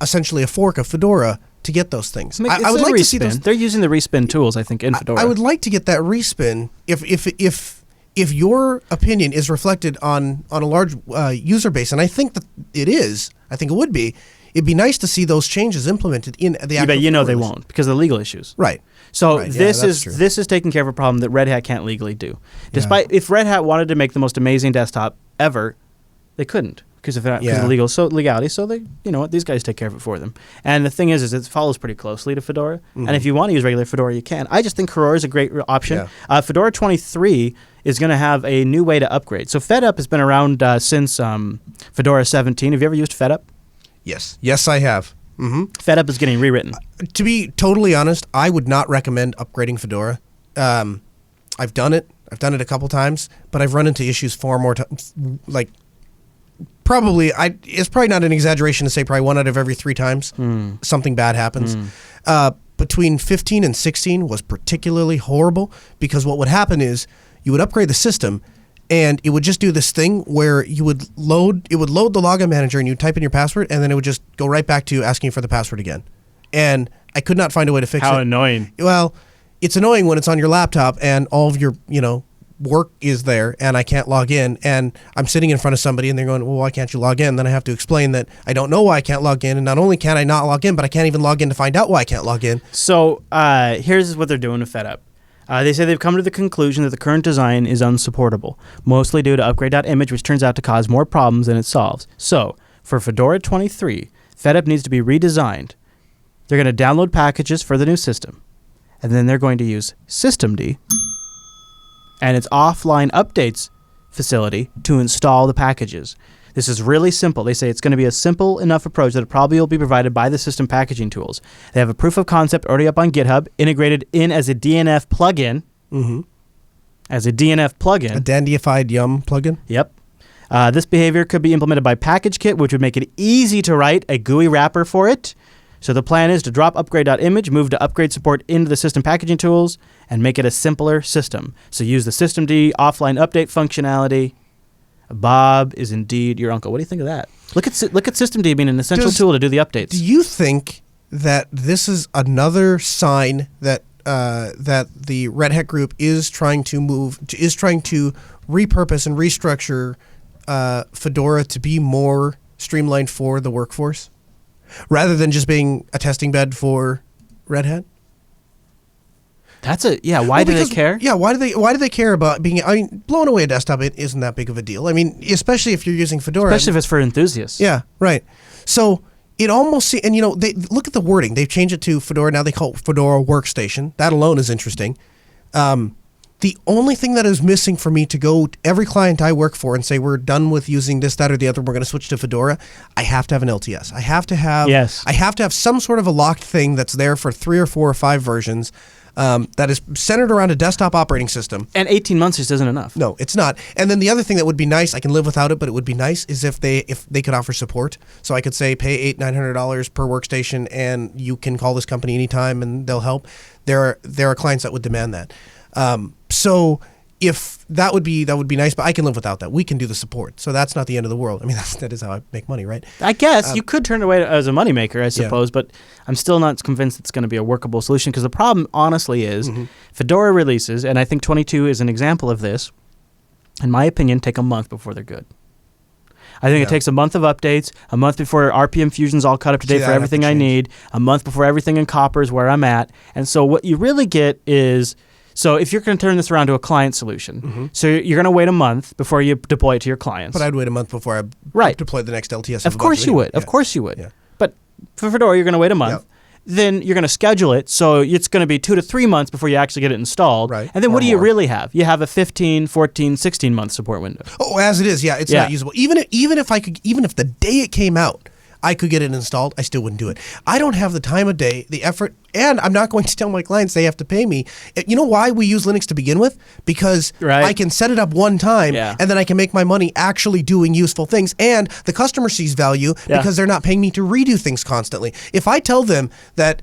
essentially a fork of Fedora to get those things. I would like to see those. They're using the respin tools, I think, in Fedora. I would like to get that respin if your opinion is reflected on a large user base, and I think that it is. I think it would be. It'd be nice to see those changes implemented in the actual. But they won't because of the legal issues. Right. So right. this true. is taking care of a problem that Red Hat can't legally do. Despite if Red Hat wanted to make the most amazing desktop ever, they couldn't because of legality. So they, you know what, these guys take care of it for them. And the thing is it follows pretty closely to Fedora. Mm-hmm. And if you want to use regular Fedora, you can. I just think Kora is a great option. Yeah. Fedora 23 is going to have a new way to upgrade. So FedUp has been around since Fedora 17. Have you ever used FedUp? Yes, I have. Mm-hmm. FedUp is getting rewritten. To be totally honest, I would not recommend upgrading Fedora. I've done it. I've done it a couple times, but I've run into issues far more times. Like, it's probably not an exaggeration to say probably 1 out of every 3 times something bad happens. Between 15 and 16 was particularly horrible because what would happen is you would upgrade the system, and it would just do this thing where it would load the login manager, and you type in your password, and then it would just go right back to asking for the password again. And I could not find a way to fix it. How annoying. Well, it's annoying when it's on your laptop and all of your, work is there, and I can't log in, and I'm sitting in front of somebody, and they're going, well, why can't you log in? Then I have to explain that I don't know why I can't log in, and not only can I not log in, but I can't even log in to find out why I can't log in. So here's what they're doing with FedUp. They say they've come to the conclusion that the current design is unsupportable, mostly due to upgrade.image, which turns out to cause more problems than it solves. So, for Fedora 23, FedUp needs to be redesigned. They're going to download packages for the new system, and then they're going to use systemd and its offline updates facility to install the packages. This is really simple. They say it's going to be a simple enough approach that it probably will be provided by the system packaging tools. They have a proof of concept already up on GitHub, integrated in as a DNF plugin. Mm-hmm. As a DNF plugin. A dandified yum plugin? Yep. This behavior could be implemented by PackageKit, which would make it easy to write a GUI wrapper for it. So the plan is to drop upgrade.image, move to upgrade support into the system packaging tools, and make it a simpler system. So use the systemd offline update functionality. Bob is indeed your uncle. What do you think of that? Look at systemd being an essential tool to do the updates. Do you think that this is another sign that that the Red Hat group is trying to repurpose and restructure Fedora to be more streamlined for the workforce, rather than just being a testing bed for Red Hat? Why do they care? Yeah, why do they care about being? I mean, blowing away a desktop, it isn't that big of a deal. I mean, especially if you're using Fedora. Especially if it's for enthusiasts. Yeah, right. So it almost and they look at the wording. They've changed it to Fedora now. They call it Fedora Workstation. That alone is interesting. The only thing that is missing for me to go to every client I work for and say we're done with using this, that, or the other, we're going to switch to Fedora, I have to have an LTS. I have to have some sort of a locked thing that's there for 3 or 4 or 5 versions. That is centered around a desktop operating system. And 18 months just isn't enough. No, it's not. And then the other thing that would be nice, I can live without it, but it would be nice, is if they could offer support. So I could say pay $800-900 per workstation, and you can call this company anytime, and they'll help. There are clients that would demand that. So if that would be nice, but I can live without that. We can do the support, so that's not the end of the world. I mean, that is how I make money, right? I guess you could turn it away as a moneymaker, I suppose, but I'm still not convinced it's going to be a workable solution, because the problem, honestly, is Fedora releases, and I think 22 is an example of this, in my opinion, take a month before they're good. I think it takes a month of updates, a month before RPM Fusion's all cut up to date for everything I need, a month before everything in Copper is where I'm at, and so what you really get is... So if you're going to turn this around to a client solution, so you're going to wait a month before you deploy it to your clients. But I'd wait a month before I deploy the next LTS. Of course you would. Yeah. Of course you would. Yeah. But for Fedora, you're going to wait a month. Yep. Then you're going to schedule it, so it's going to be 2 to 3 months before you actually get it installed. Right. And then what do you more. really have? You have a 15, 14, 16-month support window. Oh, as it is, it's not usable. Even if the day it came out, I could get it installed, I still wouldn't do it. I don't have the time of day, the effort, and I'm not going to tell my clients they have to pay me. You know why we use Linux to begin with? Because I can set it up one time, and then I can make my money actually doing useful things, and the customer sees value because they're not paying me to redo things constantly. If I tell them that,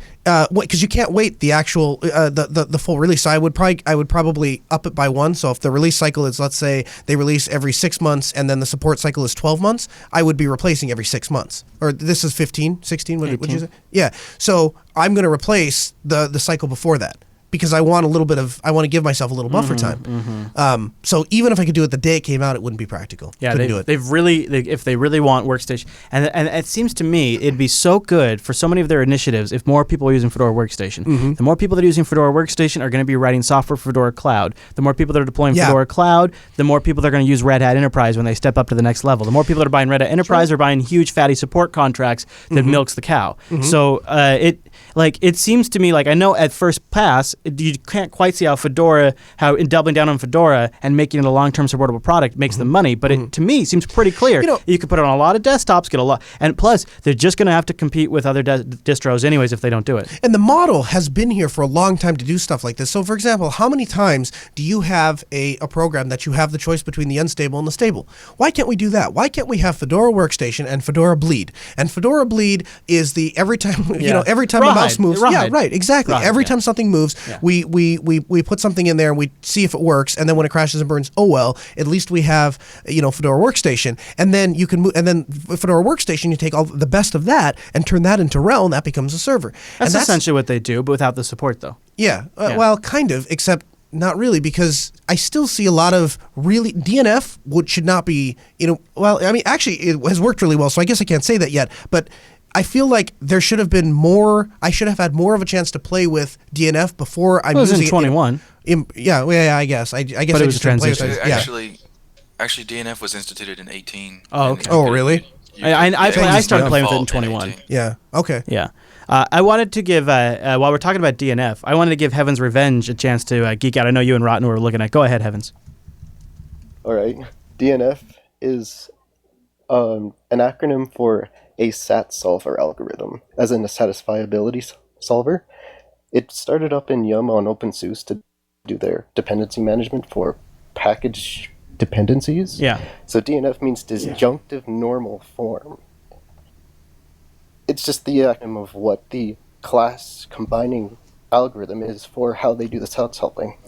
because you can't wait the actual the full release, so I would probably up it by 1. So if the release cycle is, let's say they release every 6 months, and then the support cycle is 12 months, I would be replacing every 6 months. Or this is 15, 16, what did you say? Yeah. So I'm going to replace the cycle before that, because I want to give myself a little buffer time. So even if I could do it the day it came out, it wouldn't be practical. Yeah, Couldn't do it. If they really want Workstation, and it seems to me it'd be so good for so many of their initiatives if more people are using Fedora Workstation. The more people that are using Fedora Workstation are going to be writing software for Fedora Cloud. The more people that are deploying Fedora Cloud, the more people that are going to use Red Hat Enterprise when they step up to the next level. The more people that are buying Red Hat Enterprise are buying huge fatty support contracts that milks the cow. So it seems to me like, I know at first pass you can't quite see how doubling down on Fedora and making it a long-term supportable product makes them money, but it to me seems pretty clear. You could put it on a lot of desktops, get a lot, and plus they're just going to have to compete with other distros anyways if they don't do it. And the model has been here for a long time to do stuff like this. So for example, how many times do you have a program that you have the choice between the unstable and the stable? Why can't we do that? Why can't we have Fedora Workstation and Fedora Bleed? And Fedora Bleed is every time a mouse moves. Rawhide. Yeah, right, exactly. Rawhide, every time something moves, We put something in there and we see if it works, and then when it crashes and burns, oh well, at least we have Fedora Workstation, and then you can move, and then Fedora Workstation, you take all the best of that and turn that into Realm. That becomes a server. That's essentially what they do, but without the support, though. Yeah, well, kind of, except not really, because I still see a lot of really DNF, which should not be, well, I mean, actually, it has worked really well, so I guess I can't say that yet, but I feel like there should have been more. I should have had more of a chance to play with DNF before I'm using it. It was in 21. I guess. I guess. But it was a transition. Actually, DNF was instituted in 18. Oh, okay. Oh, really? I started playing with it in 21. Yeah. Okay. Yeah. I wanted to give, while we're talking about DNF, I wanted to give Heaven's Revenge a chance to geek out. I know you and Rotten were looking at. Go ahead, Heavens. All right. DNF is an acronym for a SAT solver algorithm, as in a satisfiability solver. It started up in Yum on openSUSE to do their dependency management for package dependencies. Yeah. So DNF means disjunctive normal form. It's just the acronym of what the class combining algorithm is for how they do the SAT solving.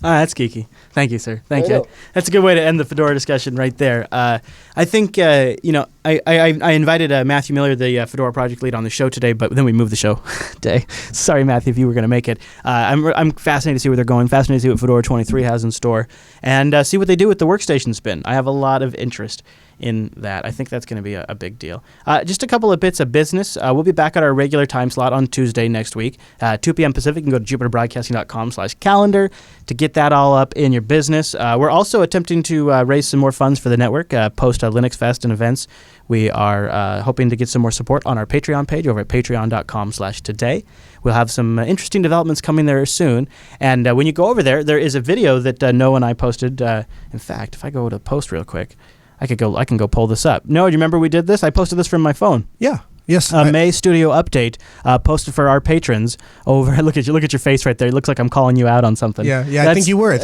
That's geeky. Thank you, sir. Thank you. That's a good way to end the Fedora discussion right there. I think, I invited Matthew Miller, the Fedora project lead, on the show today, but then we moved the show day. Sorry, Matthew, if you were going to make it. I'm fascinated to see where they're going, fascinated to see what Fedora 23 has in store, and see what they do with the workstation spin. I have a lot of interest in that. I think that's going to be a big deal. Just a couple of bits of business. We'll be back at our regular time slot on Tuesday next week, 2 p.m. Pacific. You can go to jupiterbroadcasting.com/calendar to get that all up in your business. We're also attempting to raise some more funds for the network, post Linux Fest and events. We are hoping to get some more support on our Patreon page over at patreon.com/today. We'll have some interesting developments coming there soon. And when you go over there, there is a video that Noah and I posted. In fact, if I go to post real quick, I can go pull this up. No, do you remember we did this? I posted this from my phone. Yeah. Yes. May Studio Update posted for our patrons over. Look at your face right there. It looks like I'm calling you out on something. Yeah. I think you were.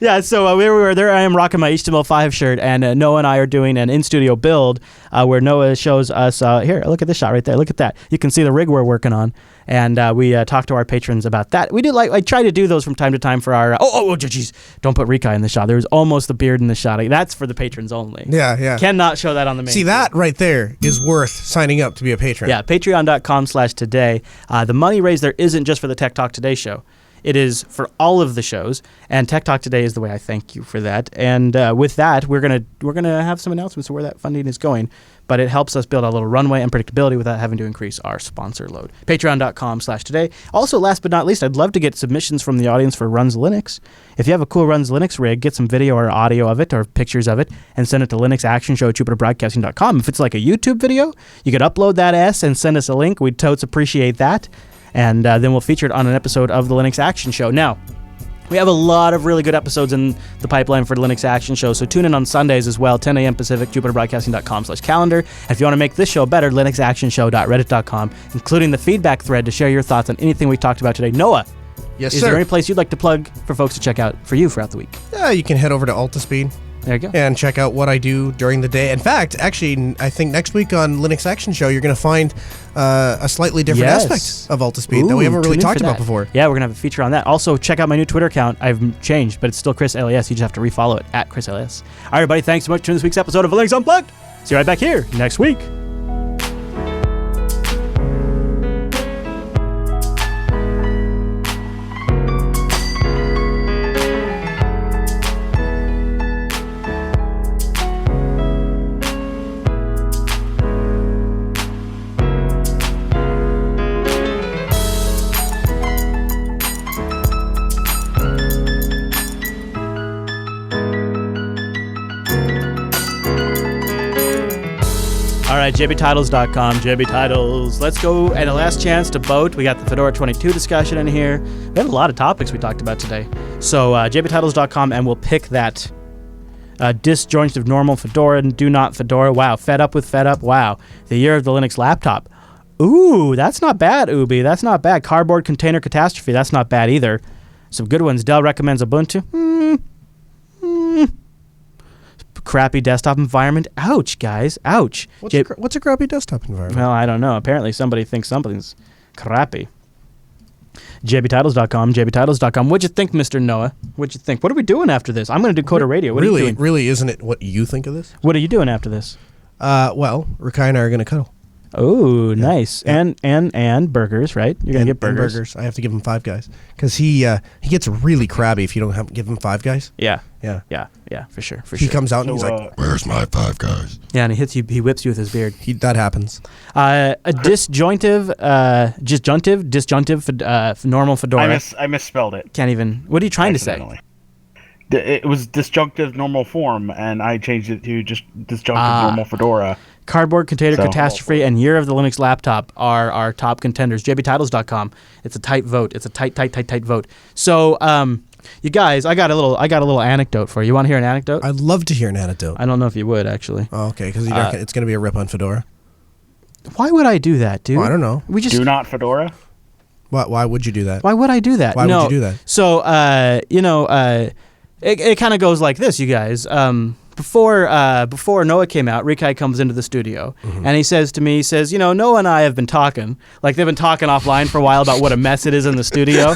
Yeah. So we were there. I am rocking my HTML5 shirt, and Noah and I are doing an in-studio build where Noah shows us. Here, look at this shot right there. Look at that. You can see the rig we're working on, and we talk to our patrons about that. We do I try to do those from time to time for our. Jeez! Don't put Rikai in the shot. There's almost the beard in the shot. That's for the patrons only. Yeah. Cannot show that on the main. See, that right there is worth signing up to be a patron. Yeah, patreon.com/today. The money raised there isn't just for the Tech Talk Today show. It is for all of the shows, and Tech Talk Today is the way I thank you for that. And with that, we're gonna have some announcements of where that funding is going, but it helps us build a little runway and predictability without having to increase our sponsor load. Patreon.com/today. Also, last but not least, I'd love to get submissions from the audience for Runs Linux. If you have a cool Runs Linux rig, get some video or audio of it or pictures of it and send it to linuxactionshow@jupiterbroadcasting.com. If it's like a YouTube video, you could upload that and send us a link. We'd totes appreciate that. And then we'll feature it on an episode of the Linux Action Show. Now, we have a lot of really good episodes in the pipeline for the Linux Action Show, so tune in on Sundays as well, 10 a.m. Pacific, jupiterbroadcasting.com/calendar. And if you want to make this show better, linuxactionshow.reddit.com, including the feedback thread to share your thoughts on anything we talked about today. Noah, yes, is there any place you'd like to plug for folks to check out for you throughout the week? You can head over to Altispeed. There you go. And check out what I do during the day. In fact, actually, I think next week on Linux Action Show, you're going to find a slightly different aspect of Altispeed that we haven't really talked about before. Yeah, we're going to have a feature on that. Also, check out my new Twitter account. I've changed, but it's still Chris Elias. You just have to refollow it at Chris Elias. All right, everybody, thanks so much for this week's episode of Linux Unplugged. See you right back here next week. All right, jbtitles.com, jbtitles. Let's go, and a last chance to vote. We got the Fedora 22 discussion in here. We have a lot of topics we talked about today. So jbtitles.com, and we'll pick that disjointed normal Fedora and do not Fedora. Wow, fed up with fed up. Wow, the year of the Linux laptop. Ooh, that's not bad, Ubi. That's not bad. Cardboard container catastrophe. That's not bad either. Some good ones. Dell recommends Ubuntu. Crappy desktop environment. Ouch, guys. Ouch. What's a crappy desktop environment? Well, I don't know. Apparently somebody thinks something's crappy. jbtitles.com, jbtitles.com. What'd you think, Mr. Noah? What'd you think? What are we doing after this? I'm going to do Coda Radio. What are you doing? Really, isn't it what you think of this? What are you doing after this? Well, Rikai and I are going to cuddle. Oh, nice. Yeah. And burgers, right? You're going to get burgers. Burgers. I have to give him Five Guys because he gets really crabby if you don't give him Five Guys. Yeah, for sure. He comes out and he's like, "Where's my Five Guys?" Yeah, and he hits you. He whips you with his beard. That happens. A disjunctive, normal Fedora. I misspelled it. Can't even. What are you trying to say? It was disjunctive normal form, and I changed it to just disjunctive normal Fedora. Cardboard Container Catastrophe and Year of the Linux Laptop are our top contenders. jbtitles.com. It's a tight vote. It's a tight vote. So, you guys, I got a little anecdote for you. You want to hear an anecdote? I'd love to hear an anecdote. I don't know if you would, actually. Oh, okay, because it's going to be a rip on Fedora. Why would I do that, dude? Oh, I don't know. We just do not Fedora. Why would you do that? Why would I do that? Why would you do that? So, it kind of goes like this, you guys. Before Noah came out, Rikai comes into the studio and he says to me, Noah and I have been talking, like they've been talking offline for a while about what a mess it is in the studio.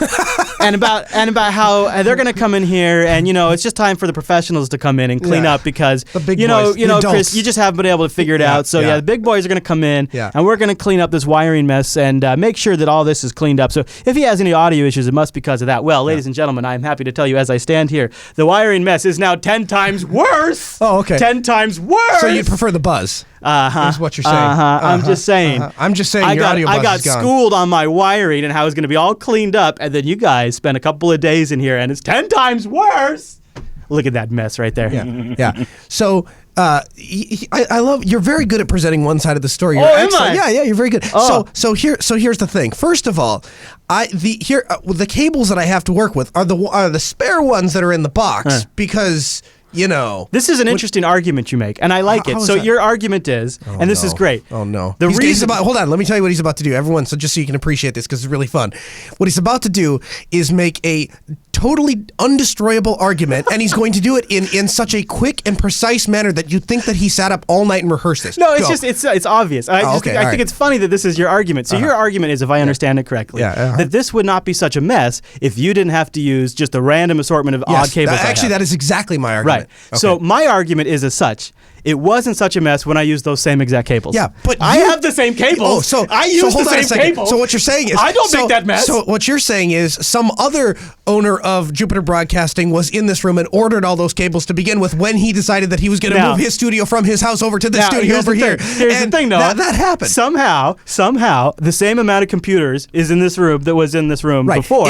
And about how they're gonna come in here and it's just time for the professionals to come in and clean up because Chris, you just haven't been able to figure it out. So the big boys are gonna come in and we're gonna clean up this wiring mess and make sure that all this is cleaned up. So if he has any audio issues, it must be because of that. Well, ladies and gentlemen, I am happy to tell you as I stand here, the wiring mess is now 10 times worse. Oh, okay. 10 times worse. So you'd prefer the buzz? Is what you're saying? I'm just saying. I'm just saying. I got schooled on my wiring and how it was going to be all cleaned up, and then you guys spent a couple of days in here, and it's 10 times worse. Look at that mess right there. Yeah. So. I love you're very good at presenting one side of the story. You're excellent. Am I? Yeah, you're very good. Oh. So here's the thing. First of all, the cables that I have to work with are the spare ones that are in the box because. This is an interesting argument you make, and I like it. So your argument is, and this is great. Oh no! Reason hold on, let me tell you what he's about to do, everyone. So just so you can appreciate this, because it's really fun. What he's about to do is make a totally undestroyable argument, and he's going to do it in such a quick and precise manner that you think that he sat up all night and rehearsed this. No, it's obvious. I think it's funny that this is your argument. So your argument is, if I understand it correctly, that this would not be such a mess if you didn't have to use just a random assortment of odd cables. That is exactly my argument. Right. Okay. So my argument is as such. It wasn't such a mess when I used those same exact cables. Yeah, but I have the same cables. I use the same cables. So what you're saying is I don't make that mess. So what you're saying is some other owner of Jupiter Broadcasting was in this room and ordered all those cables to begin with when he decided that he was going to move his studio from his house over to the studio over here. Here's the thing, though. That happened. Somehow, the same amount of computers is in this room that was in this room before.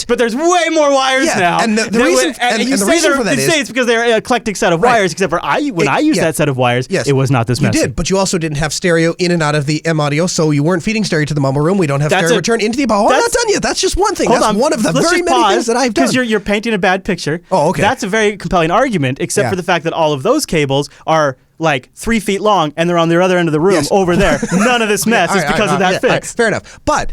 But there's way more wires now. And the reason for that is it's because they're an eclectic set of wires. Except for when I used that set of wires. Yes. It was not this messy. You did, but you also didn't have stereo in and out of the M audio, so you weren't feeding stereo to the mumble room. We don't have stereo return into the I'm not done yet. That's just one thing. That's one of the very many things that I've done. Because you're painting a bad picture. Oh, okay. That's a very compelling argument, except for the fact that all of those cables are like 3 feet long and they're on the other end of the room over there. None of this mess is because of that fix. Fair enough. But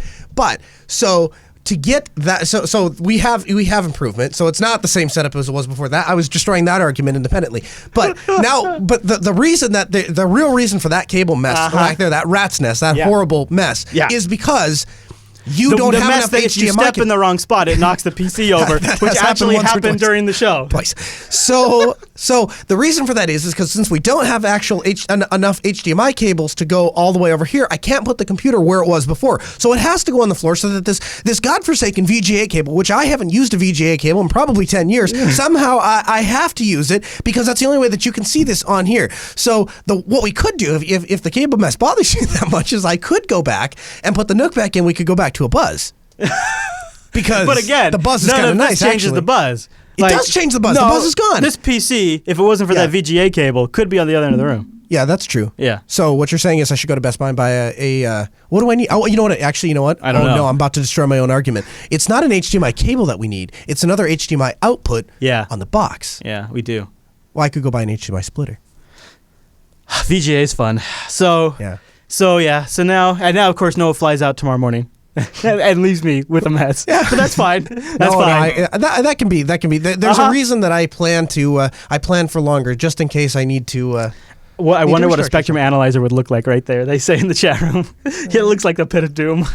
so to get that, so we have improvement. So it's not the same setup as it was before that. I was destroying that argument independently. But now, the reason that the real reason for that cable mess back there, that rat's nest, that horrible mess, is because you don't have enough HDMI. You step in the wrong spot, it knocks the PC over, which actually happened during the show. Twice. So the reason for that is because since we don't have actual enough HDMI cables to go all the way over here, I can't put the computer where it was before. So it has to go on the floor so that this godforsaken VGA cable, which I haven't used a VGA cable in probably 10 years, somehow I have to use it because that's the only way that you can see this on here. So what we could do if the cable mess bothers you that much is I could go back and put the NUC back in. We could go back to a buzz. Because but again, the buzz is kind of nice. Changes actually. The buzz. It does change the buzz. The buzz is gone. This PC, if it wasn't for that VGA cable, could be on the other end of the room. Yeah, that's true. Yeah. So what you're saying is I should go to Best Buy and buy a what do I need? Oh, you know what? Actually, you know what? I don't know. No, I'm about to destroy my own argument. It's not an HDMI cable that we need. It's another HDMI output on the box. Yeah, we do. Well, I could go buy an HDMI splitter. VGA is fun. So now of course Noah flies out tomorrow morning. And leaves me with a mess. Yeah. But that's fine. That's fine. That can be. There's a reason that I plan for longer, just in case I need to. Well, I wonder what a spectrum analyzer would look like right there. They say in the chat room. It looks like the pit of doom.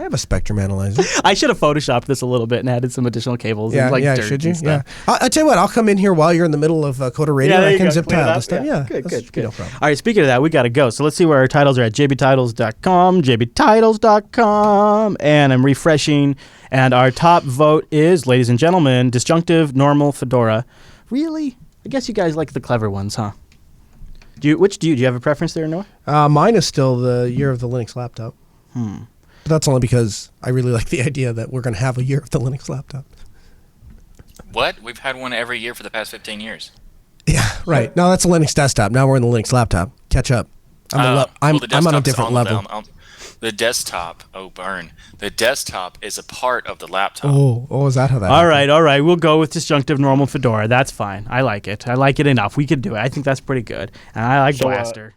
have a Spectrum analyzer. I should have photoshopped this a little bit and added some additional cables. Yeah, and like dirt should you? and stuff. Yeah. I'll tell you what, I'll come in here while you're in the middle of Coda Radio. there I you can go. zip Clean it tile up. this stuff. Yeah, Good. No problem. All right, speaking of that, we got to go. So let's see where our titles are at. jbtitles.com, and I'm refreshing. And our top vote is, ladies and gentlemen, Disjunctive, Normal, Fedora. Really? I guess you guys like the clever ones, huh? Do you have a preference there, Noah? Mine is still the year of the Linux laptop. But that's only because I really like the idea that we're going to have a year of the Linux laptop. What? We've had one every year for the past 15 years. Yeah, right. No, that's a Linux desktop. Now we're in the Linux laptop. Catch up. I'm on a different level. The desktop, burn. The desktop is a part of the laptop. Oh, is that how that All happened? right. We'll go with Disjunctive, Normal, Fedora. That's fine. I like it. I like it enough. We could do it. I think that's pretty good. And I like Blaster.